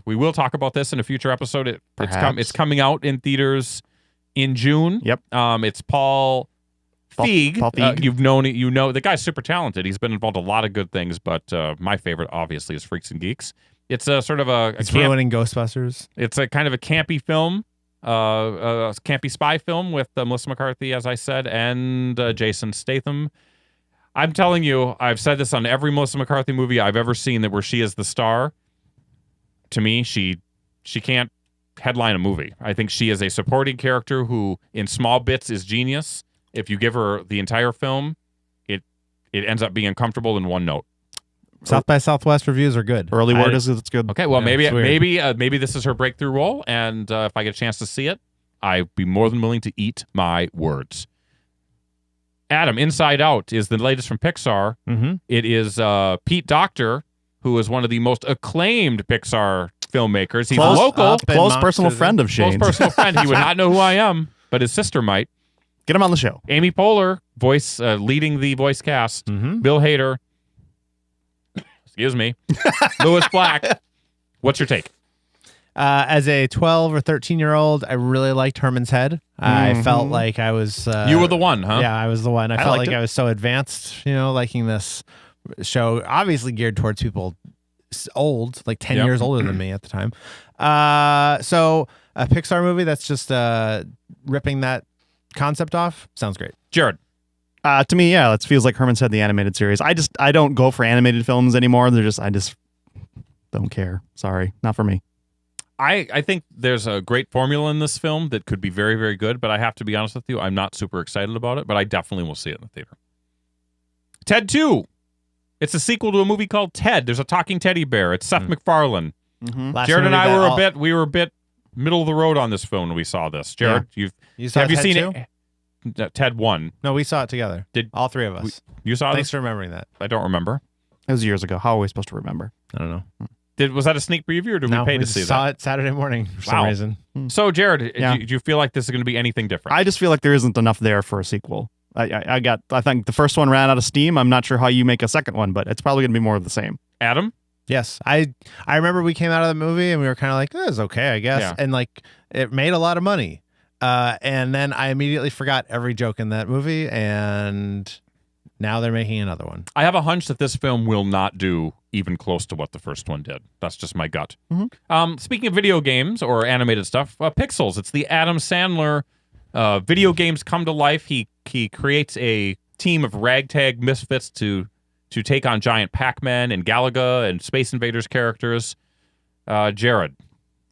Speaker 2: We will talk about this in a future episode. It's coming out in theaters in June.
Speaker 3: Yep.
Speaker 2: It's Paul Feig.
Speaker 3: Paul Feig.
Speaker 2: You've known it. The guy's super talented. He's been involved in a lot of good things, but my favorite, obviously, is Freaks and Geeks. It's a sort of
Speaker 4: It's ruining Ghostbusters.
Speaker 2: It's a kind of a campy film, a campy spy film with Melissa McCarthy, as I said, and Jason Statham. I'm telling you, I've said this on every Melissa McCarthy movie I've ever seen where she is the star. To me, she can't headline a movie. I think she is a supporting character who, in small bits, is genius. If you give her the entire film, it ends up being uncomfortable in one note.
Speaker 4: South by Southwest reviews are good.
Speaker 3: Early word is it's good.
Speaker 2: Okay, well,
Speaker 4: Yeah, it's weird.
Speaker 2: maybe this is her breakthrough role, and if I get a chance to see it, I'd be more than willing to eat my words. Adam, Inside Out is the latest from Pixar.
Speaker 4: Mm-hmm.
Speaker 2: It is Pete Docter, who is one of the most acclaimed Pixar filmmakers. He's
Speaker 3: Close
Speaker 2: local,
Speaker 4: up.
Speaker 3: Close
Speaker 4: and
Speaker 3: personal
Speaker 4: Monsters
Speaker 3: friend of
Speaker 2: close
Speaker 3: Shane's.
Speaker 2: personal friend. He would not know who I am, but his sister might.
Speaker 3: Get him on the show.
Speaker 2: Amy Poehler, leading the voice cast.
Speaker 4: Mm-hmm.
Speaker 2: Bill Hader. Excuse me. Louis Black. What's your take?
Speaker 4: As a 12 or 13-year-old, I really liked Herman's Head. I felt like I was...
Speaker 2: You were the one, huh?
Speaker 4: Yeah, I was the one. I felt
Speaker 3: liked
Speaker 4: like
Speaker 3: it.
Speaker 4: I was so advanced, liking this show, obviously geared towards people old, like 10
Speaker 2: Yep.
Speaker 4: years older than me at the time. So a Pixar movie that's just ripping that concept off sounds great.
Speaker 2: Jared.
Speaker 3: To me, yeah, it feels like Herman said the animated series. I don't go for animated films anymore. I just don't care. Sorry, not for me.
Speaker 2: I think there's a great formula in this film that could be very, very good, but I have to be honest with you, I'm not super excited about it, but I definitely will see it in the theater. Ted 2. It's a sequel to a movie called Ted. There's a talking teddy bear. It's Seth MacFarlane.
Speaker 4: Last
Speaker 2: Jared and
Speaker 4: movie
Speaker 2: I
Speaker 4: that
Speaker 2: were a bit middle of the road on this film when we saw this. Jared,
Speaker 4: You saw
Speaker 2: have you
Speaker 4: Ted
Speaker 2: seen
Speaker 4: too?
Speaker 2: it? Ted 1.
Speaker 4: No, we saw it together.
Speaker 2: Did-
Speaker 4: all three of us?
Speaker 2: You saw
Speaker 4: Thanks
Speaker 2: this?
Speaker 4: for remembering that.
Speaker 2: I don't remember.
Speaker 3: It was years ago. How are we supposed to remember?
Speaker 4: I don't know.
Speaker 2: Was that a sneak preview or did
Speaker 4: No,
Speaker 2: we pay to
Speaker 4: just
Speaker 2: see
Speaker 4: saw
Speaker 2: that?
Speaker 4: it Saturday morning for
Speaker 2: Wow.
Speaker 4: some reason.
Speaker 2: So, Jared,
Speaker 3: Yeah.
Speaker 2: do you feel like this is going to be anything different?
Speaker 3: I just feel like there isn't enough there for a sequel. I think the first one ran out of steam. I'm not sure how you make a second one, but it's probably going to be more of the same.
Speaker 2: Adam?
Speaker 4: Yes, I remember we came out of the movie and we were kind of like, "This is okay, I guess,"
Speaker 2: Yeah.
Speaker 4: and like it made a lot of money. And then I immediately forgot every joke in that movie, and now they're making another one.
Speaker 2: I have a hunch that this film will not do even close to what the first one did. That's just my gut. Speaking of video games or animated stuff, Pixels. It's the Adam Sandler video games come to life. He creates a team of ragtag misfits to take on giant Pac-Man and Galaga and Space Invaders characters. Jared,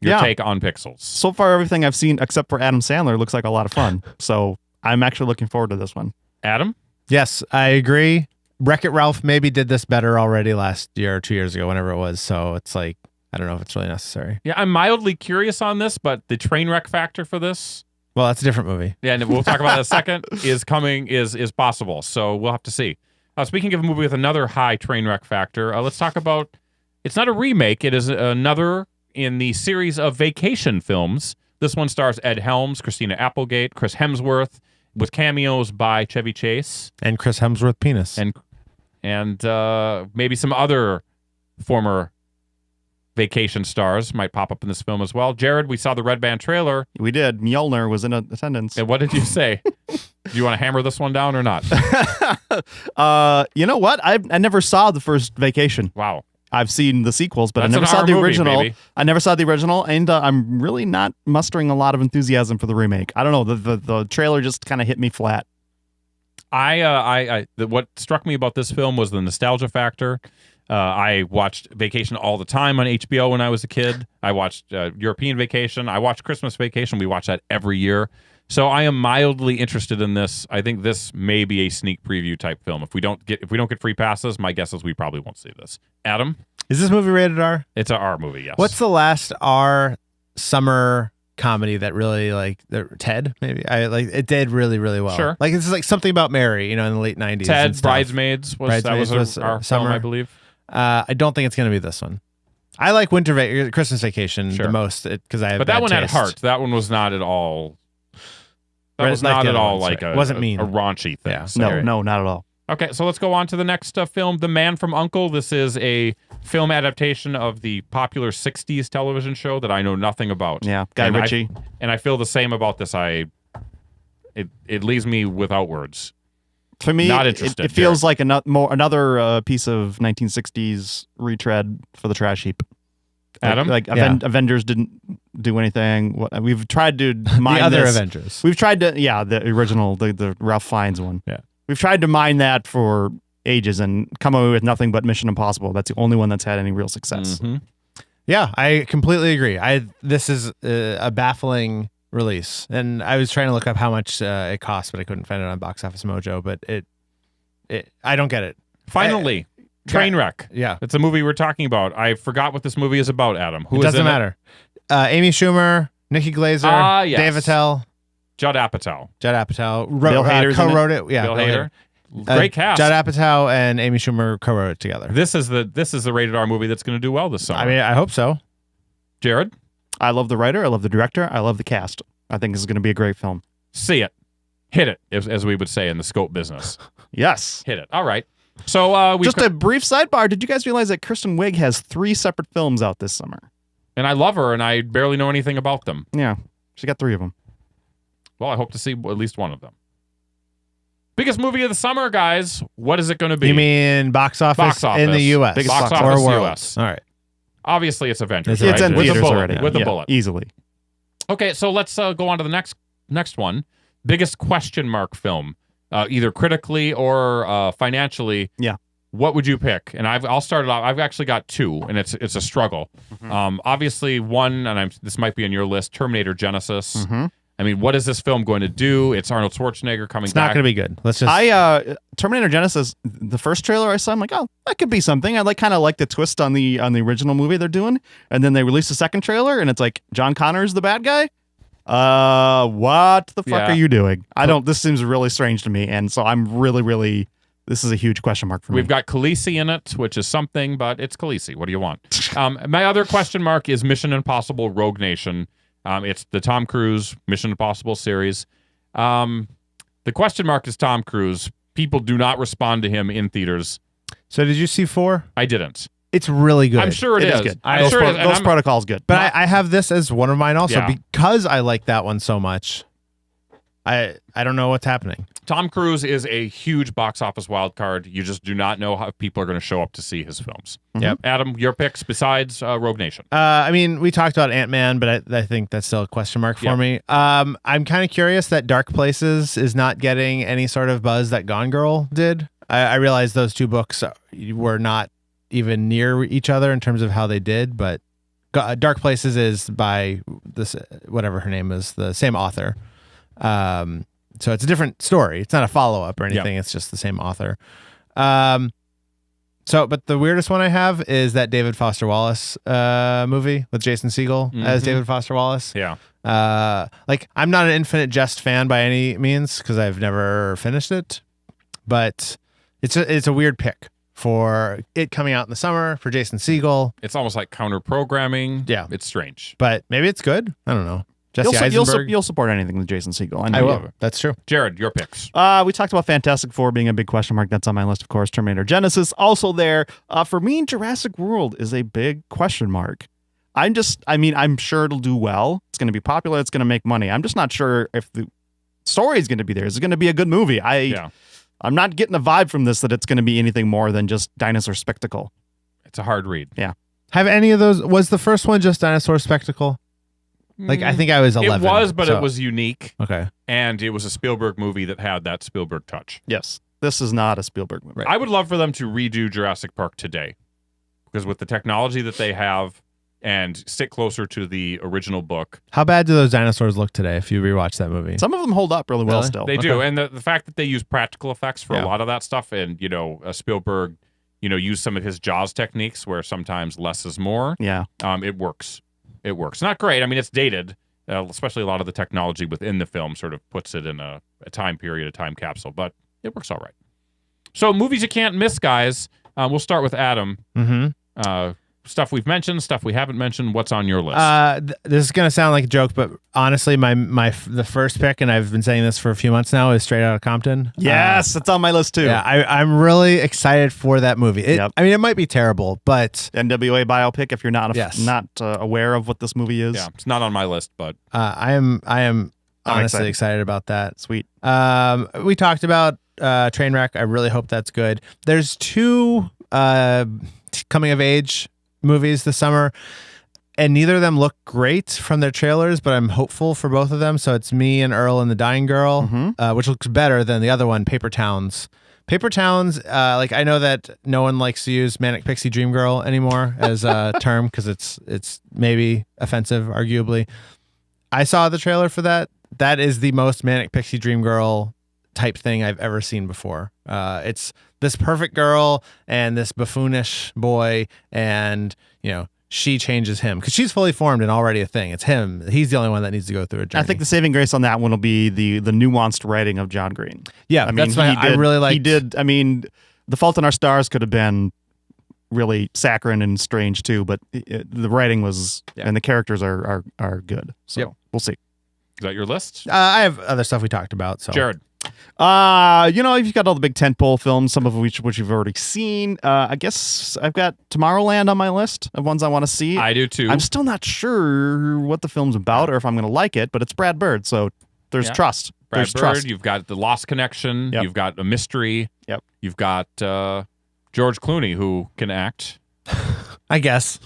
Speaker 2: your take on Pixels.
Speaker 3: So far, everything I've seen except for Adam Sandler looks like a lot of fun. So I'm actually looking forward to this one.
Speaker 2: Adam?
Speaker 4: Yes, I agree. Wreck-It Ralph maybe did this better already last year or 2 years ago, whenever it was. So it's like, I don't know if it's really necessary.
Speaker 2: Yeah, I'm mildly curious on this, but the train wreck factor for this,
Speaker 4: Well, that's a different movie.
Speaker 2: yeah, and we'll talk about it in a second, is possible. So we'll have to see. Speaking of a movie with another high train wreck factor, let's talk about, it's not a remake, it is another in the series of vacation films. This one stars Ed Helms, Christina Applegate, Chris Hemsworth, with cameos by Chevy Chase.
Speaker 4: And Chris Hemsworth penis.
Speaker 2: And maybe some other former vacation stars might pop up in this film as well. Jared, we saw the Red Band trailer.
Speaker 3: We did. Mjolnir was in attendance.
Speaker 2: And what did you say? Do you want to hammer this one down or not?
Speaker 3: You know what? I never saw the first Vacation.
Speaker 2: Wow.
Speaker 3: I've seen the sequels, but
Speaker 2: That's
Speaker 3: I never
Speaker 2: an
Speaker 3: saw
Speaker 2: R
Speaker 3: the
Speaker 2: movie,
Speaker 3: original.
Speaker 2: baby.
Speaker 3: I never saw the original, and I'm really not mustering a lot of enthusiasm for the remake. I don't know. The trailer just kind of hit me flat.
Speaker 2: What struck me about this film was the nostalgia factor. I watched Vacation all the time on HBO when I was a kid. I watched European Vacation. I watched Christmas Vacation. We watch that every year. So I am mildly interested in this. I think this may be a sneak preview type film. If we don't get free passes, my guess is we probably won't see this. Adam,
Speaker 4: Is this movie rated R?
Speaker 2: it's an R movie. Yes.
Speaker 4: What's the last R summer comedy that really Ted? Maybe it did really really well.
Speaker 2: Sure.
Speaker 4: Like it's like Something About Mary, in the late 90s.
Speaker 2: Ted?
Speaker 4: and stuff.
Speaker 2: Bridesmaids was our
Speaker 4: summer,
Speaker 2: film, I believe.
Speaker 4: I don't think it's going to be this one. I like Christmas Vacation
Speaker 2: Sure.
Speaker 4: the most because I have.
Speaker 2: But that
Speaker 4: bad
Speaker 2: one had
Speaker 4: taste.
Speaker 2: heart. That one was not at all. That
Speaker 4: Right,
Speaker 2: was
Speaker 4: like
Speaker 2: not
Speaker 4: the
Speaker 2: at
Speaker 4: other
Speaker 2: all
Speaker 4: ones,
Speaker 2: like
Speaker 4: right. Wasn't mean.
Speaker 2: a raunchy thing.
Speaker 4: Yeah.
Speaker 2: So-
Speaker 3: No, not at all.
Speaker 2: Okay, so let's go on to the next film, The Man from U.N.C.L.E. This is a film adaptation of the popular 60s television show that I know nothing about.
Speaker 3: Yeah, Guy
Speaker 2: And
Speaker 3: Ritchie.
Speaker 2: And I feel the same about this. It leaves me without words.
Speaker 3: For me,
Speaker 2: Not interested,
Speaker 3: it feels like another piece of 1960s retread for the trash heap.
Speaker 2: Adam?
Speaker 3: Avengers didn't do anything. We've tried to mine
Speaker 4: The other
Speaker 3: this.
Speaker 4: Avengers.
Speaker 3: We've tried to, the original, the Ralph Fiennes one.
Speaker 2: Yeah.
Speaker 3: We've tried to mine that for ages and come away with nothing but Mission Impossible. That's the only one that's had any real success.
Speaker 2: Mhm.
Speaker 4: Yeah, I completely agree. This is a baffling release, and I was trying to look up how much it cost, but I couldn't find it on Box Office Mojo. But I don't get it.
Speaker 2: Finally, Trainwreck.
Speaker 4: Yeah,
Speaker 2: It's a movie we're talking about. I forgot what this movie is about, Adam. Who
Speaker 4: it
Speaker 2: is
Speaker 4: doesn't
Speaker 2: in
Speaker 4: matter. Amy Schumer, Nikki Glazer,
Speaker 2: Yes.
Speaker 4: Dave Attell,
Speaker 2: Judd Apatow.
Speaker 4: Judd Apatow,
Speaker 3: Bill Hader's in it.
Speaker 4: co-wrote it. Yeah,
Speaker 2: Bill Hader. Great cast.
Speaker 4: Judd Apatow and Amy Schumer co-wrote it together.
Speaker 2: This is the rated R movie that's going to do well this summer.
Speaker 4: I mean, I hope so.
Speaker 2: Jared,
Speaker 3: I love the writer. I love the director. I love the cast. I think this is going to be a great film.
Speaker 2: see it, hit it, as we would say in the scope business.
Speaker 3: Yes.
Speaker 2: Hit it. All right. So we
Speaker 3: Just a brief sidebar. Did you guys realize that Kristen Wiig has 3 separate films out this summer?
Speaker 2: and I love her, and I barely know anything about them.
Speaker 3: Yeah. She got 3 of them.
Speaker 2: Well, I hope to see at least one of them. Biggest movie of the summer, guys. What is it going to be?
Speaker 4: You mean box office in the U.S.
Speaker 3: Biggest
Speaker 2: box
Speaker 3: box
Speaker 2: office
Speaker 4: or world?
Speaker 2: U.S.
Speaker 4: All right.
Speaker 2: Obviously, it's Avengers.
Speaker 4: It's
Speaker 2: right?
Speaker 3: in
Speaker 2: With a
Speaker 3: theaters
Speaker 2: bullet,
Speaker 3: already.
Speaker 2: With a
Speaker 3: Yeah,
Speaker 2: bullet.
Speaker 3: easily.
Speaker 2: Okay, so let's go on to the next one. Biggest question mark film, either critically or financially.
Speaker 3: Yeah.
Speaker 2: What would you pick? And I'll start it off. I've actually got 2, and it's a struggle. Obviously, one, and this might be on your list, Terminator Genesis.
Speaker 3: Mm-hmm.
Speaker 2: I mean, what is this film going to do? It's Arnold Schwarzenegger coming
Speaker 4: It's
Speaker 2: back.
Speaker 4: not going to be good. Let's just.
Speaker 3: Terminator Genesis, the first trailer I saw, I'm like, oh, that could be something. I kind of like the twist on the original movie they're doing, and then they released a second trailer, and it's like John Connor's the bad guy. What the fuck
Speaker 2: Yeah.
Speaker 3: are you doing? This seems really strange to me, and so I'm really, this is a huge question mark for me.
Speaker 2: We've got Khaleesi in it, which is something, but it's Khaleesi. What do you want? My other question mark is Mission Impossible Rogue Nation. It's the Tom Cruise Mission Impossible series. The question mark is Tom Cruise. People do not respond to him in theaters.
Speaker 4: So did you see 4?
Speaker 2: I didn't.
Speaker 4: It's really good.
Speaker 2: I'm sure it is.
Speaker 3: good.
Speaker 2: I'm sure it is. And
Speaker 3: Those
Speaker 2: I'm-
Speaker 3: protocols good.
Speaker 4: But I have this as one of mine also
Speaker 2: Yeah.
Speaker 4: because I like that one so much. I don't know what's happening.
Speaker 2: Tom Cruise is a huge box office wild card. You just do not know how people are going to show up to see his films.
Speaker 4: Yep.
Speaker 2: Adam, your picks besides Rogue Nation.
Speaker 4: I mean, we talked about Ant-Man, but I think that's still a question mark for
Speaker 2: Yeah.
Speaker 4: me. I'm kind of curious that Dark Places is not getting any sort of buzz that Gone Girl did. I realize those 2 books were not even near each other in terms of how they did, but Dark Places is by this whatever her name is, the same author. So it's a different story. It's not a follow-up or anything. It's just the same author. But the weirdest one I have is that David Foster Wallace movie with Jason Segel as David Foster Wallace.
Speaker 2: Yeah.
Speaker 4: I'm not an Infinite Jest fan by any means because I've never finished it, but it's a weird pick for it coming out in the summer for Jason Segel.
Speaker 2: It's almost like counter programming.
Speaker 4: Yeah.
Speaker 2: It's strange.
Speaker 4: But maybe it's good. I don't know. Jesse Eisenberg.
Speaker 3: You'll support anything with Jason Segel.
Speaker 4: I
Speaker 3: know
Speaker 4: will.
Speaker 3: you will.
Speaker 4: That's true.
Speaker 2: Jared, your picks.
Speaker 3: We talked about Fantastic Four being a big question mark. That's on my list, of course. Terminator Genesis also there. For me, Jurassic World is a big question mark. I'm sure it'll do well. It's going to be popular. It's going to make money. I'm just not sure if the story is going to be there. Is it going to be a good movie? I'm not getting a vibe from this that it's going to be anything more than just dinosaur spectacle.
Speaker 2: It's a hard read.
Speaker 3: Yeah.
Speaker 4: Have any of those? Was the first one just Dinosaur Spectacle? Like I think I was 11.
Speaker 2: It was, but
Speaker 4: so-
Speaker 2: it was unique.
Speaker 4: okay.
Speaker 2: And it was a Spielberg movie that had that Spielberg touch.
Speaker 3: Yes. This is not a Spielberg movie.
Speaker 4: Right.
Speaker 2: I would love for them to redo Jurassic Park today, because with the technology that they have and stick closer to the original book.
Speaker 4: How bad do those dinosaurs look today? If you rewatch that movie,
Speaker 3: Some of them hold up really well
Speaker 4: Really?
Speaker 3: still.
Speaker 2: They do. And the fact that they use practical effects for
Speaker 3: Yeah.
Speaker 2: a lot of that stuff, and, Spielberg, used some of his Jaws techniques where sometimes less is more.
Speaker 3: Yeah.
Speaker 2: It works. It works. Not great. I mean, it's dated, especially a lot of the technology within the film sort of puts it in a time period, a time capsule, but it works all right. So movies you can't miss, guys. We'll start with Adam.
Speaker 4: mm-hmm.
Speaker 2: Stuff we've mentioned, stuff we haven't mentioned. What's on your list?
Speaker 4: This is gonna sound like a joke, but honestly, the first pick, and I've been saying this for a few months now, is Straight Outta Compton.
Speaker 3: Yes, it's on my list too.
Speaker 4: Yeah, I'm really excited for that movie.
Speaker 3: Yep.
Speaker 4: I mean, it might be terrible, but
Speaker 3: NWA biopic. If you're not
Speaker 4: Yes.
Speaker 3: aware of what this movie is,
Speaker 2: yeah, it's not on my list, but
Speaker 4: I am honestly
Speaker 3: excited.
Speaker 4: excited about that.
Speaker 3: Sweet.
Speaker 4: We talked about Trainwreck. I really hope that's good. There's 2 coming of age movies this summer, and neither of them look great from their trailers, but I'm hopeful for both of them. So it's Me and Earl and the Dying Girl, which looks better than the other one, Paper Towns. Paper Towns, I know that no one likes to use Manic Pixie Dream Girl anymore as a term because it's maybe offensive, arguably. I saw the trailer for that. That is the most Manic Pixie Dream Girl type thing I've ever seen before. It's this perfect girl and this buffoonish boy, and she changes him because she's fully formed and already a thing. It's him. He's the only one that needs to go through a journey.
Speaker 3: I think the saving grace on that one will be the nuanced writing of John Green.
Speaker 4: Yeah,
Speaker 3: I mean,
Speaker 4: that's why I really like.
Speaker 3: He did. I mean, The Fault in Our Stars could have been really saccharine and strange too, but the writing was and the characters are good. So we'll see.
Speaker 2: is that your list?
Speaker 4: I have other stuff we talked about. So
Speaker 2: Jared.
Speaker 3: You've got all the big tentpole films, some of which you've already seen. I guess I've got Tomorrowland on my list of ones I want to see.
Speaker 2: I do too.
Speaker 3: I'm still not sure what the film's about or if I'm going to like it, but it's Brad Bird, so there's trust.
Speaker 2: Brad
Speaker 3: There's
Speaker 2: Bird,
Speaker 3: trust.
Speaker 2: you've got The Lost Connection,
Speaker 3: Yep.
Speaker 2: you've got a mystery, you've got George Clooney, who can act.
Speaker 4: I guess.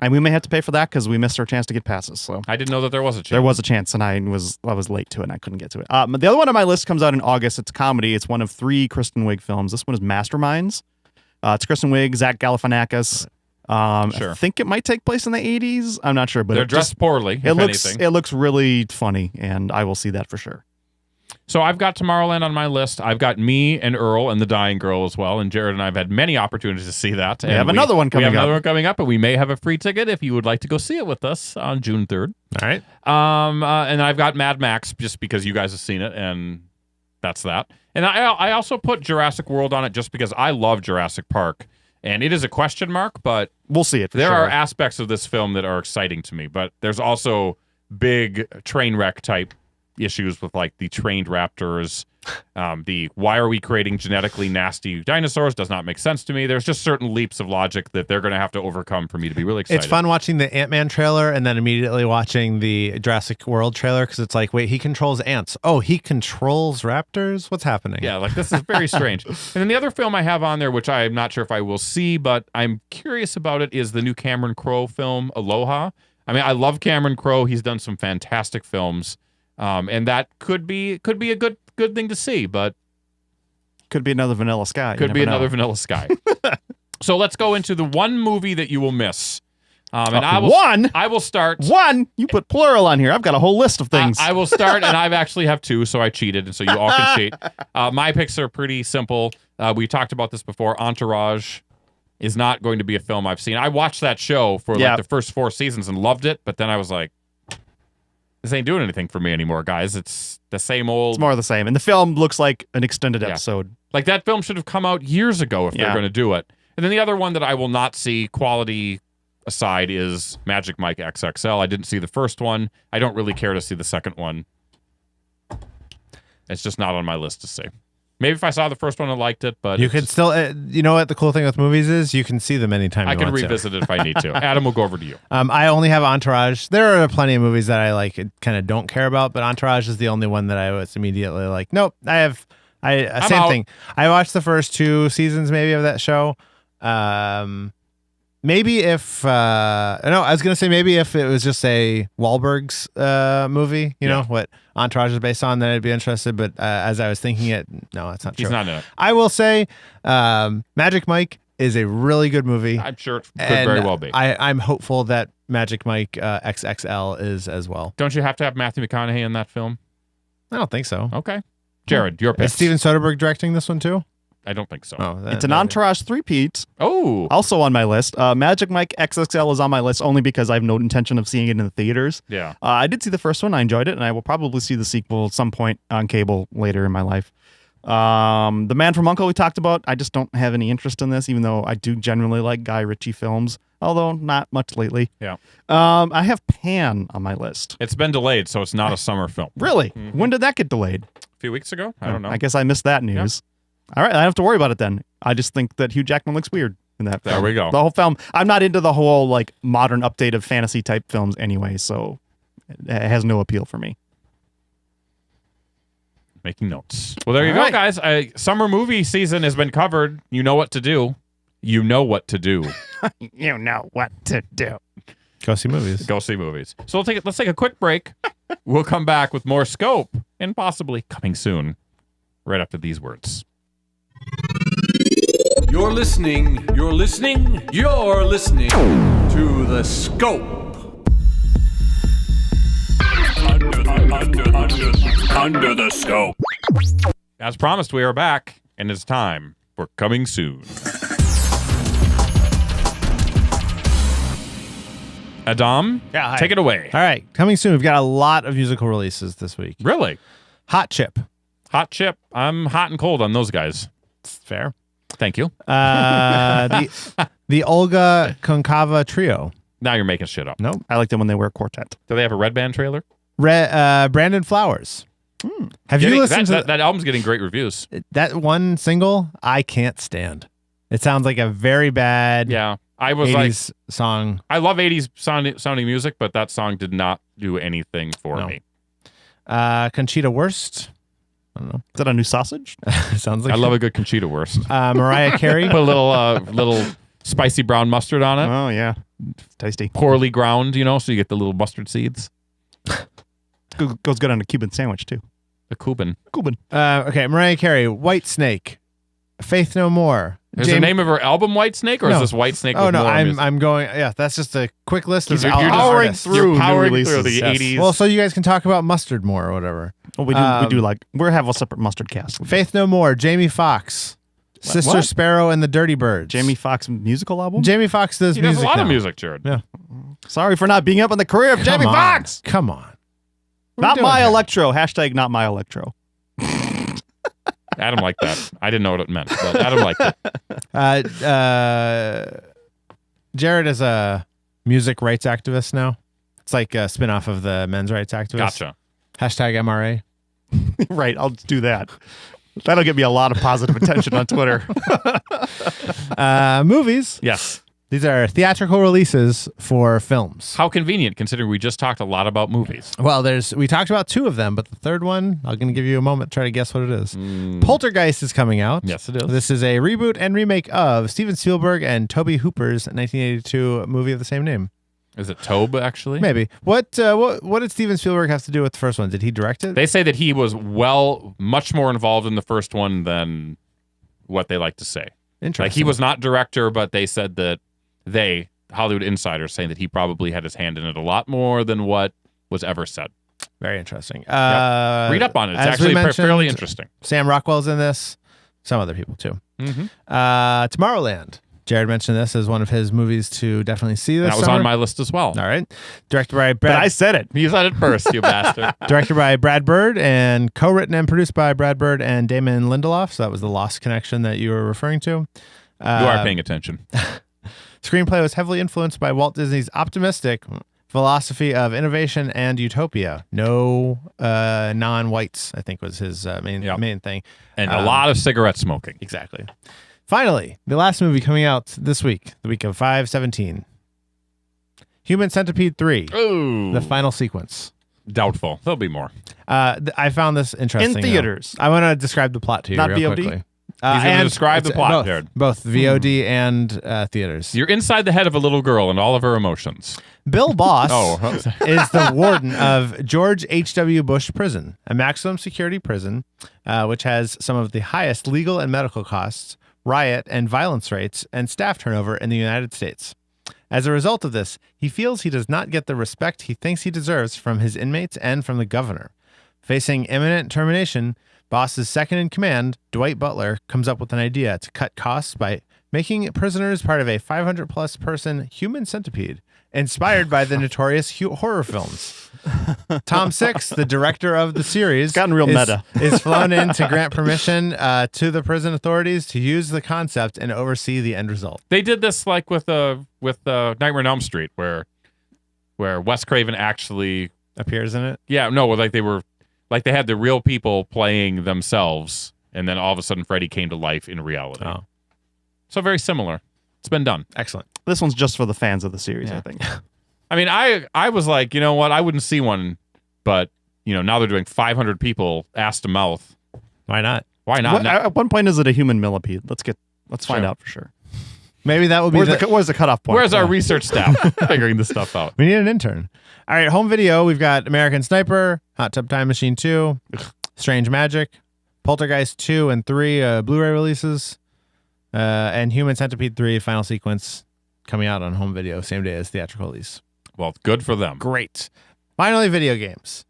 Speaker 3: And we may have to pay for that because we missed our chance to get passes. So
Speaker 2: I didn't know that there was a chance.
Speaker 3: there was a chance, and I was late to it, and I couldn't get to it. But the other one on my list comes out in August. It's a comedy. It's one of 3 Kristen Wiig films. This one is Masterminds. It's Kristen Wiig, Zach Galifianakis.
Speaker 2: Sure.
Speaker 3: I think it might take place in the 80s. I'm not sure, but
Speaker 2: They're dressed poorly, if anything.
Speaker 3: It looks really funny, and I will see that for sure.
Speaker 2: So I've got Tomorrowland on my list. I've got Me and Earl and the Dying Girl as well. And Jared and I have had many opportunities to see that.
Speaker 3: We have another one coming
Speaker 2: up, and we may have a free ticket if you would like to go see it with us on June 3rd.
Speaker 4: All right.
Speaker 2: And I've got Mad Max just because you guys have seen it, and that's that. And I also put Jurassic World on it just because I love Jurassic Park. And it is a question mark, but
Speaker 3: we'll see it for
Speaker 2: there
Speaker 3: sure.
Speaker 2: are aspects of this film that are exciting to me, but there's also big train wreck type issues with like the trained raptors, the why are we creating genetically nasty dinosaurs does not make sense to me. There's just certain leaps of logic that they're going to have to overcome for me to be really excited.
Speaker 4: It's fun watching the Ant-Man trailer and then immediately watching the Jurassic World trailer because it's like, wait, he controls ants. Oh, he controls raptors? What's happening?
Speaker 2: Yeah, like this is very strange. And then the other film I have on there, which I'm not sure if I will see, but I'm curious about it, is the new Cameron Crowe film, Aloha. I mean, I love Cameron Crowe. He's done some fantastic films. And that could be a good thing to see, but
Speaker 3: could be another Vanilla Sky.
Speaker 2: Could be another Vanilla Sky. So let's go into the one movie that you will miss. And I will start.
Speaker 3: One? You put plural on here. I've got a whole list of things.
Speaker 2: I will start, and I've actually have 2, so I cheated, and so you all can cheat. My picks are pretty simple. We talked about this before. Entourage is not going to be a film I've seen. I watched that show for like the first 4 seasons and loved it, but then I was like, this ain't doing anything for me anymore, guys. It's the same old.
Speaker 3: It's more of the same. And the film looks like an extended episode.
Speaker 2: Like that film should have come out years ago if they're going to do it. And then the other one that I will not see, quality aside, is Magic Mike XXL. I didn't see the first one. I don't really care to see the second one. It's just not on my list to see. Maybe if I saw the first one, I liked it, but
Speaker 4: you could still. You know what the cool thing with movies is? You can see them anytime you
Speaker 2: I
Speaker 4: want
Speaker 2: can revisit it if I need to. Adam, we'll go over to you.
Speaker 4: I only have Entourage. There are plenty of movies that I like, kind of don't care about, but Entourage is the only one that I was immediately like, nope. Same thing. I watched the first 2 seasons maybe of that show. Maybe if I was gonna say maybe if it was just a Wahlberg's movie, you know what Entourage is based on, then I'd be interested. But as I was thinking it, no, that's not true.
Speaker 2: He's not in it.
Speaker 4: I will say, Magic Mike is a really good movie.
Speaker 2: I'm sure it could very well be.
Speaker 4: I'm hopeful that Magic Mike XXL is as well.
Speaker 2: Don't you have to have Matthew McConaughey in that film?
Speaker 4: I don't think so.
Speaker 2: Okay. Jared, your pick.
Speaker 4: Is Steven Soderbergh directing this one too?
Speaker 2: I don't think so.
Speaker 4: Oh,
Speaker 3: It's an Entourage three-peat.
Speaker 2: Oh.
Speaker 3: Also on my list. Magic Mike XXL is on my list only because I have no intention of seeing it in the theaters.
Speaker 2: Yeah.
Speaker 3: I did see the first one. I enjoyed it, and I will probably see the sequel at some point on cable later in my life. The Man from U.N.C.L.E. we talked about, I just don't have any interest in this, even though I do generally like Guy Ritchie films, although not much lately.
Speaker 2: Yeah.
Speaker 3: I have Pan on my list.
Speaker 2: It's been delayed, so it's not a summer film.
Speaker 3: Really? When did that get delayed?
Speaker 2: A few weeks ago? I don't know.
Speaker 3: I guess I missed that news. All right, I don't have to worry about it then. I just think that Hugh Jackman looks weird in that film.
Speaker 2: There we go.
Speaker 3: The whole film. I'm not into the whole like modern update of fantasy type films anyway, so it has no appeal for me.
Speaker 2: Making notes. Well, there you
Speaker 3: All
Speaker 2: go,
Speaker 3: right.
Speaker 2: guys. Summer movie season has been covered. You know what to do. You know what to do.
Speaker 3: You know what to do.
Speaker 4: Go see movies.
Speaker 2: Go see movies. So let's take a quick break. We'll come back with more Scope and possibly coming soon, right after these words.
Speaker 1: You're listening to The Scope.
Speaker 7: Under the scope.
Speaker 2: As promised, we are back, and it's time for Coming Soon. Adam,
Speaker 4: Yeah, hi.
Speaker 2: take it away.
Speaker 4: All right, coming soon. We've got a lot of musical releases this week.
Speaker 2: Really?
Speaker 4: Hot Chip.
Speaker 2: Hot Chip. I'm hot and cold on those guys.
Speaker 4: It's fair.
Speaker 2: Thank you.
Speaker 4: The Olga Konkava Trio.
Speaker 2: Now you're making shit up.
Speaker 4: Nope.
Speaker 3: I like them when they wear a quartet.
Speaker 2: Do they have a Red Band trailer?
Speaker 4: Brandon Flowers. Have you listened to
Speaker 2: that album's getting great reviews.
Speaker 4: that one single? I can't stand. It sounds like a very bad
Speaker 2: Yeah. I was
Speaker 4: 80s song.
Speaker 2: I love 80s sounding music, but that song did not do anything for me.
Speaker 4: Conchita Wurst. I don't know.
Speaker 3: Is that a new sausage?
Speaker 4: Sounds like
Speaker 2: I love a good Conchita Wurst.
Speaker 4: Mariah Carey.
Speaker 2: Put a little spicy brown mustard on it.
Speaker 3: Oh, yeah. Tasty.
Speaker 2: Poorly ground, so you get the little mustard seeds.
Speaker 3: Goes good on a Cuban sandwich, too.
Speaker 2: The Cuban.
Speaker 3: Cuban.
Speaker 4: Okay, Mariah Carey, White Snake, Faith No More.
Speaker 2: Is the name of her album White Snake, or is this White Snake?
Speaker 4: Oh
Speaker 2: with
Speaker 4: no,
Speaker 2: more
Speaker 4: I'm
Speaker 2: music?
Speaker 4: going. Yeah, that's just a quick list of
Speaker 2: You're just
Speaker 3: powering
Speaker 4: artists.
Speaker 3: through
Speaker 2: You're
Speaker 3: new
Speaker 2: powering
Speaker 3: releases.
Speaker 2: through the
Speaker 3: Yes.
Speaker 2: 80s.
Speaker 4: Well, so you guys can talk about mustard more or whatever.
Speaker 3: Well, we have a separate mustard cast.
Speaker 4: Faith No More, Jamie Foxx, Sister
Speaker 3: What?
Speaker 4: Sparrow and the Dirty Birds.
Speaker 3: Jamie Foxx musical album?
Speaker 4: Jamie Foxx does
Speaker 2: he does
Speaker 4: music
Speaker 2: a lot
Speaker 4: now.
Speaker 2: of music, Jared.
Speaker 4: Yeah.
Speaker 3: Sorry for not being up in the career of Jamie
Speaker 4: Come on.
Speaker 3: Foxx.
Speaker 4: Come on. What are
Speaker 3: Not
Speaker 4: we doing
Speaker 3: my
Speaker 4: here?
Speaker 3: electro. Hashtag not my electro.
Speaker 2: Adam liked that. I didn't know what it meant, but Adam liked it.
Speaker 4: Jared is a music rights activist now. It's like a spinoff of the men's rights activist.
Speaker 2: Gotcha.
Speaker 4: Hashtag MRA.
Speaker 3: Right, I'll do that. That'll get me a lot of positive attention on Twitter.
Speaker 4: Movies.
Speaker 2: Yes.
Speaker 4: These are theatrical releases for films.
Speaker 2: How convenient, considering we just talked a lot about movies.
Speaker 4: Well, we talked about two of them, but the third one, I'm going to give you a moment to try to guess what it is. Poltergeist is coming out.
Speaker 2: Yes, it is.
Speaker 4: This is a reboot and remake of Steven Spielberg and Tobe Hooper's 1982 movie of the same name.
Speaker 2: Is it Tobe, actually?
Speaker 4: Maybe. What did Steven Spielberg have to do with the first one? Did he direct it?
Speaker 2: They say that he was much more involved in the first one than what they like to say.
Speaker 4: Interesting.
Speaker 2: Like, he was not director, but they said that Hollywood insiders, saying that he probably had his hand in it a lot more than what was ever said.
Speaker 4: Very interesting.
Speaker 2: Read up on it. It's
Speaker 4: as we
Speaker 2: actually
Speaker 4: mentioned,
Speaker 2: fairly interesting.
Speaker 4: Sam Rockwell's in this. Some other people, too.
Speaker 2: Mm-hmm.
Speaker 4: Tomorrowland. Jared mentioned this as one of his movies to definitely see this
Speaker 2: That was
Speaker 4: summer.
Speaker 2: on my list as well.
Speaker 4: All right. Directed by
Speaker 3: But I said it.
Speaker 2: You said it first, you bastard.
Speaker 4: Directed by Brad Bird and co-written and produced by Brad Bird and Damon Lindelof. So that was the Lost connection that you were referring to.
Speaker 2: You are paying attention.
Speaker 4: Screenplay was heavily influenced by Walt Disney's optimistic philosophy of innovation and utopia. No non-whites, I think, was his main thing.
Speaker 2: And a lot of cigarette smoking.
Speaker 4: Exactly. Finally, the last movie coming out this week, the week of 5/17. Human Centipede 3,
Speaker 2: Ooh.
Speaker 4: the final sequence.
Speaker 2: Doubtful. There'll be more.
Speaker 4: I found this interesting.
Speaker 3: In theaters.
Speaker 4: I want to describe the plot to you
Speaker 3: Not
Speaker 4: real
Speaker 3: VOD?
Speaker 4: quickly.
Speaker 2: He's going to describe the plot,
Speaker 4: both,
Speaker 2: Jared.
Speaker 4: Both VOD and theaters.
Speaker 2: You're inside the head of a little girl and all of her emotions.
Speaker 4: Bill Boss
Speaker 2: Oh.
Speaker 4: is the warden of George H.W. Bush Prison, a maximum security prison, which has some of the highest legal and medical costs, riot and violence rates, and staff turnover in the United States. As a result of this, he feels he does not get the respect he thinks he deserves from his inmates and from the governor. Facing imminent termination, Boss's second in command, Dwight Butler, comes up with an idea to cut costs by making prisoners part of a 500-plus person human centipede, inspired by the notorious horror films. Tom Six, the director of the series,
Speaker 3: gotten real meta.
Speaker 4: is flown in to grant permission to the prison authorities to use the concept and oversee the end result.
Speaker 2: They did this like with Nightmare on Elm Street, where Wes Craven actually
Speaker 4: appears in it.
Speaker 2: Yeah, no, they had the real people playing themselves, and then all of a sudden Freddy came to life in reality.
Speaker 4: Oh.
Speaker 2: So very similar. It's been done.
Speaker 4: Excellent.
Speaker 3: This one's just for the fans of the series,
Speaker 2: Yeah.
Speaker 3: I think.
Speaker 2: I mean, I was like, you know what? I wouldn't see one, but now they're doing 500 people ass to mouth.
Speaker 4: Why not?
Speaker 2: Why not?
Speaker 3: At one point, is it a human millipede? Let's find
Speaker 2: Sure.
Speaker 3: out for sure.
Speaker 4: Maybe that would be
Speaker 3: Where's the cutoff point?
Speaker 2: Where's our research staff figuring this stuff out?
Speaker 4: We need an intern. All right, home video. We've got American Sniper, Hot Tub Time Machine 2, Strange Magic, Poltergeist 2 and 3 Blu-ray releases, and Human Centipede 3 final sequence coming out on home video same day as theatrical release.
Speaker 2: Well, good for them.
Speaker 4: Great. Finally, video games.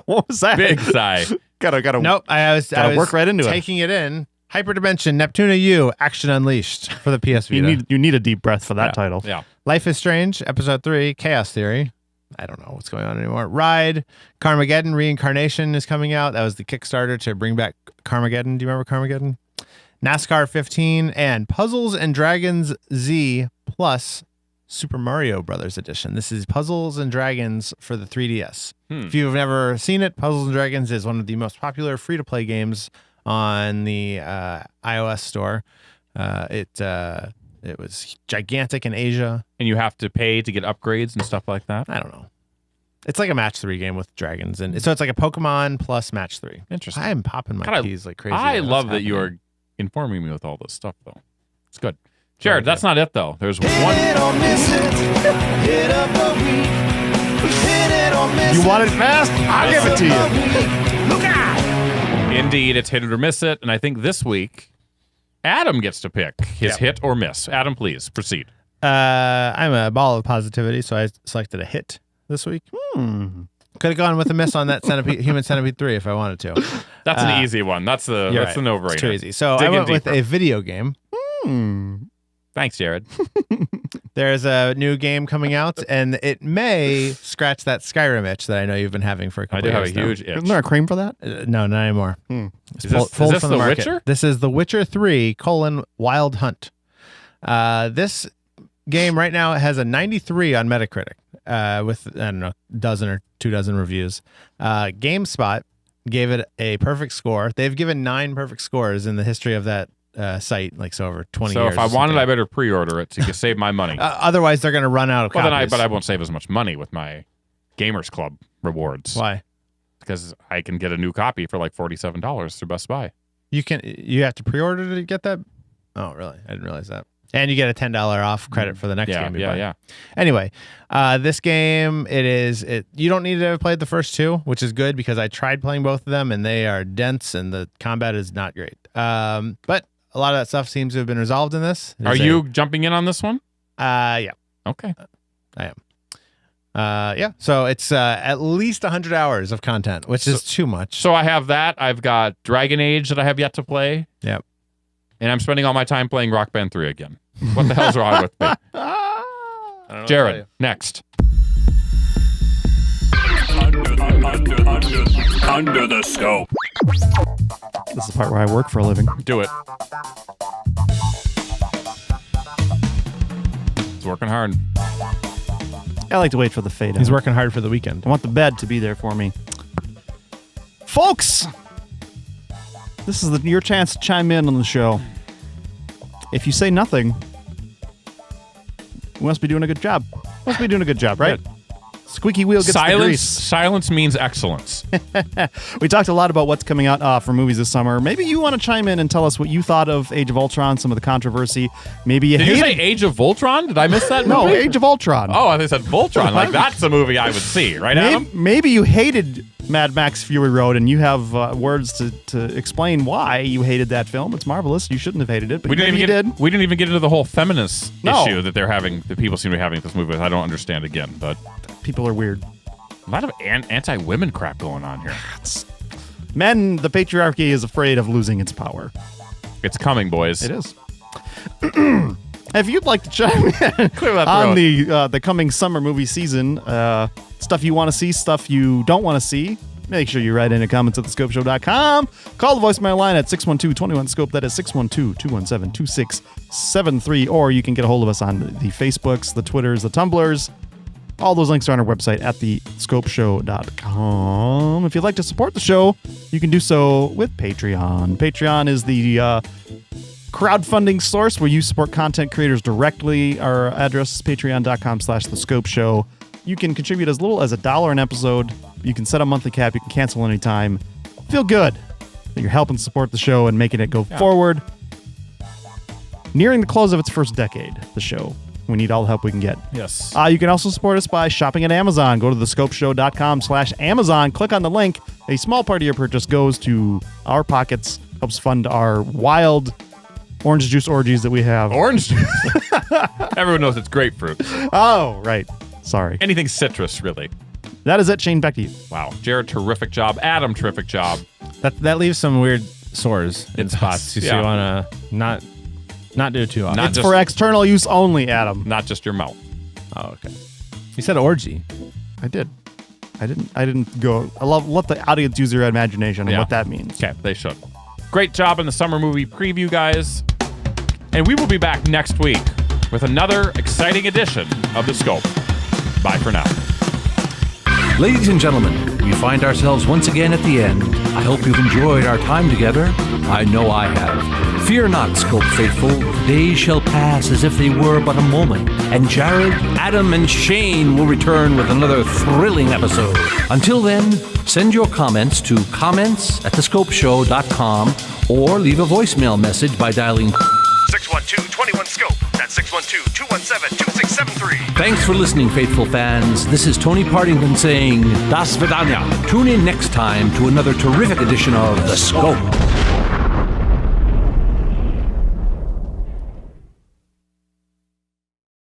Speaker 3: What was that?
Speaker 2: Big sigh.
Speaker 3: Gotta.
Speaker 4: Nope, I was
Speaker 3: work right into it.
Speaker 4: taking it in. Hyperdimension Neptuna U Action Unleashed for the PS Vita.
Speaker 3: You need a deep breath for that title.
Speaker 2: Yeah.
Speaker 4: Life is Strange, Episode 3, Chaos Theory. I don't know what's going on anymore. Ride, Carmageddon, Reincarnation is coming out. That was the Kickstarter to bring back Carmageddon. Do you remember Carmageddon? NASCAR 15 and Puzzles and Dragons Z plus Super Mario Brothers Edition. This is Puzzles and Dragons for the 3DS. If you've never seen it, Puzzles and Dragons is one of the most popular free-to-play games on the iOS store. It was gigantic in Asia.
Speaker 2: And you have to pay to get upgrades and stuff like that?
Speaker 4: I don't know. It's like a match 3 game with dragons. And so it's like a Pokemon plus match 3.
Speaker 2: Interesting.
Speaker 4: I am popping my keys like crazy.
Speaker 2: I
Speaker 4: What's
Speaker 2: love that you
Speaker 4: happening?
Speaker 2: are informing me with all this stuff, though. It's good. Jared, that's not it, though. There's one.
Speaker 3: You want it fast? I'll give it to you.
Speaker 2: Indeed, it's hit it or miss it. And I think this week, Adam gets to pick his hit or miss. Adam, please proceed.
Speaker 4: I'm a ball of positivity, so I selected a hit this week. Could have gone with a miss on that Human Centipede 3 if I wanted to.
Speaker 2: That's an easy one. That's the no-brainer.
Speaker 4: It's too easy. So
Speaker 2: Dig
Speaker 4: I
Speaker 2: in
Speaker 4: went with
Speaker 2: deeper.
Speaker 4: a video game.
Speaker 2: Thanks, Jared.
Speaker 4: There's a new game coming out, and it may scratch that Skyrim itch that I know you've been having for a couple
Speaker 2: I do
Speaker 4: of
Speaker 2: have a
Speaker 4: years now.
Speaker 2: huge itch.
Speaker 3: Isn't there a cream for that?
Speaker 4: No, not anymore. It's
Speaker 2: Is this
Speaker 4: pulled
Speaker 2: The
Speaker 4: from the market.
Speaker 2: Witcher?
Speaker 4: This is The Witcher 3, Wild Hunt. This game right now has a 93 on Metacritic with, I don't know, dozen or 2 dozen reviews. GameSpot gave it a perfect score. They've given 9 perfect scores in the history of that site, like so over 20
Speaker 2: So
Speaker 4: years.
Speaker 2: if I
Speaker 4: or
Speaker 2: wanted,
Speaker 4: something.
Speaker 2: I better pre-order it to save my money.
Speaker 4: Otherwise, they're going to run out of
Speaker 2: Well,
Speaker 4: copies.
Speaker 2: but I won't save as much money with my Gamers Club rewards.
Speaker 4: Why?
Speaker 2: Because I can get a new copy for like $47 through Best Buy.
Speaker 4: You have to pre-order to get that? Oh, really? I didn't realize that. And you get a $10 off credit for the next game you buy.
Speaker 2: Yeah.
Speaker 4: Anyway, this game, you don't need to have played the first 2, which is good because I tried playing both of them and they are dense and the combat is not great. But a lot of that stuff seems to have been resolved in this.
Speaker 2: Are you jumping in on this one?
Speaker 4: Yeah,
Speaker 2: Okay.
Speaker 4: I am. Yeah, so it's at least 100 hours of content, which is too much.
Speaker 2: So I have that. I've got Dragon Age that I have yet to play.
Speaker 4: Yep.
Speaker 2: And I'm spending all my time playing Rock Band 3 again. What the hell's wrong with me?
Speaker 4: I don't know what to tell
Speaker 2: Jared,
Speaker 4: you.
Speaker 2: next.
Speaker 7: Under the scope.
Speaker 3: This is the part where I work for a living.
Speaker 2: Do it. It's working hard.
Speaker 3: I like to wait for the fade
Speaker 4: He's
Speaker 3: out.
Speaker 4: working hard for the weekend.
Speaker 3: I want the bed to be there for me. Folks, this is your chance to chime in on the show. If you say nothing, we must be doing a good job. Must be doing a good job, right? Squeaky wheel gets the grease.
Speaker 2: Silence means excellence.
Speaker 3: We talked a lot about what's coming out for movies this summer. Maybe you want to chime in and tell us what you thought of Age of Ultron, some of the controversy. Maybe you
Speaker 2: Did
Speaker 3: hated...
Speaker 2: you say Age of Voltron? Did I miss that movie?
Speaker 3: No, Age of Ultron.
Speaker 2: Oh, I said Voltron. Like, that's a movie I would see, right, Adam?
Speaker 3: Maybe you hated Mad Max Fury Road and you have words to explain why you hated that film. It's marvelous. You shouldn't have hated it, but
Speaker 2: We didn't even get into the whole feminist issue that that people seem to be having with this movie. I don't understand again, but
Speaker 3: people are weird.
Speaker 2: A lot of anti-women crap going on here.
Speaker 3: Men, the patriarchy is afraid of losing its power.
Speaker 2: It's coming, boys.
Speaker 3: It is. If you'd like to chime in on the coming summer movie season, stuff you want to see, stuff you don't want to see, make sure you write in the comments at thescopeshow.com. Call the voicemail line at 612-21-SCOPE. That is 612-217-2673. Or you can get a hold of us on the Facebooks, the Twitters, the Tumblrs. All those links are on our website at thescopeshow.com. If you'd like to support the show, you can do so with Patreon. Patreon is the crowdfunding source where you support content creators directly. Our address is patreon.com/thescopeshow. You can contribute as little as $1 an episode. You can set a monthly cap. You can cancel anytime. Feel good that you're helping support the show and making it go forward. Nearing the close of its first decade, the show. We need all the help we can get.
Speaker 2: Yes.
Speaker 3: You can also support us by shopping at Amazon. Go to thescopeshow.com/Amazon. Click on the link. A small part of your purchase goes to our pockets, helps fund our wild orange juice orgies that we have.
Speaker 2: Orange juice? Everyone knows it's grapefruit.
Speaker 3: Oh, right. Sorry.
Speaker 2: Anything citrus, really.
Speaker 3: That is it. Shane, back to you.
Speaker 2: Wow. Jared, terrific job. Adam, terrific job.
Speaker 4: That leaves some weird sores in spots. So you want to not do it too often.
Speaker 3: It's for external use only, Adam.
Speaker 2: Not just your mouth.
Speaker 4: Oh, okay. You said orgy.
Speaker 3: I did. I didn't go. Let the audience use their imagination on what that means.
Speaker 2: Okay, they should. Great job in the summer movie preview, guys. And we will be back next week with another exciting edition of The Scope. Bye for now.
Speaker 8: Ladies and gentlemen, we find ourselves once again at the end. I hope you've enjoyed our time together. I know I have. Fear not, Scope faithful. Days shall pass as if they were but a moment. And Jared, Adam, and Shane will return with another thrilling episode. Until then, send your comments to comments@thescopeshow.com or leave a voicemail message by dialing
Speaker 9: 612-21-SCOPE. That's 612-217-2673.
Speaker 8: Thanks for listening, faithful fans. This is Tony Partington saying, Das Vidania. Tune in next time to another terrific edition of The Scope.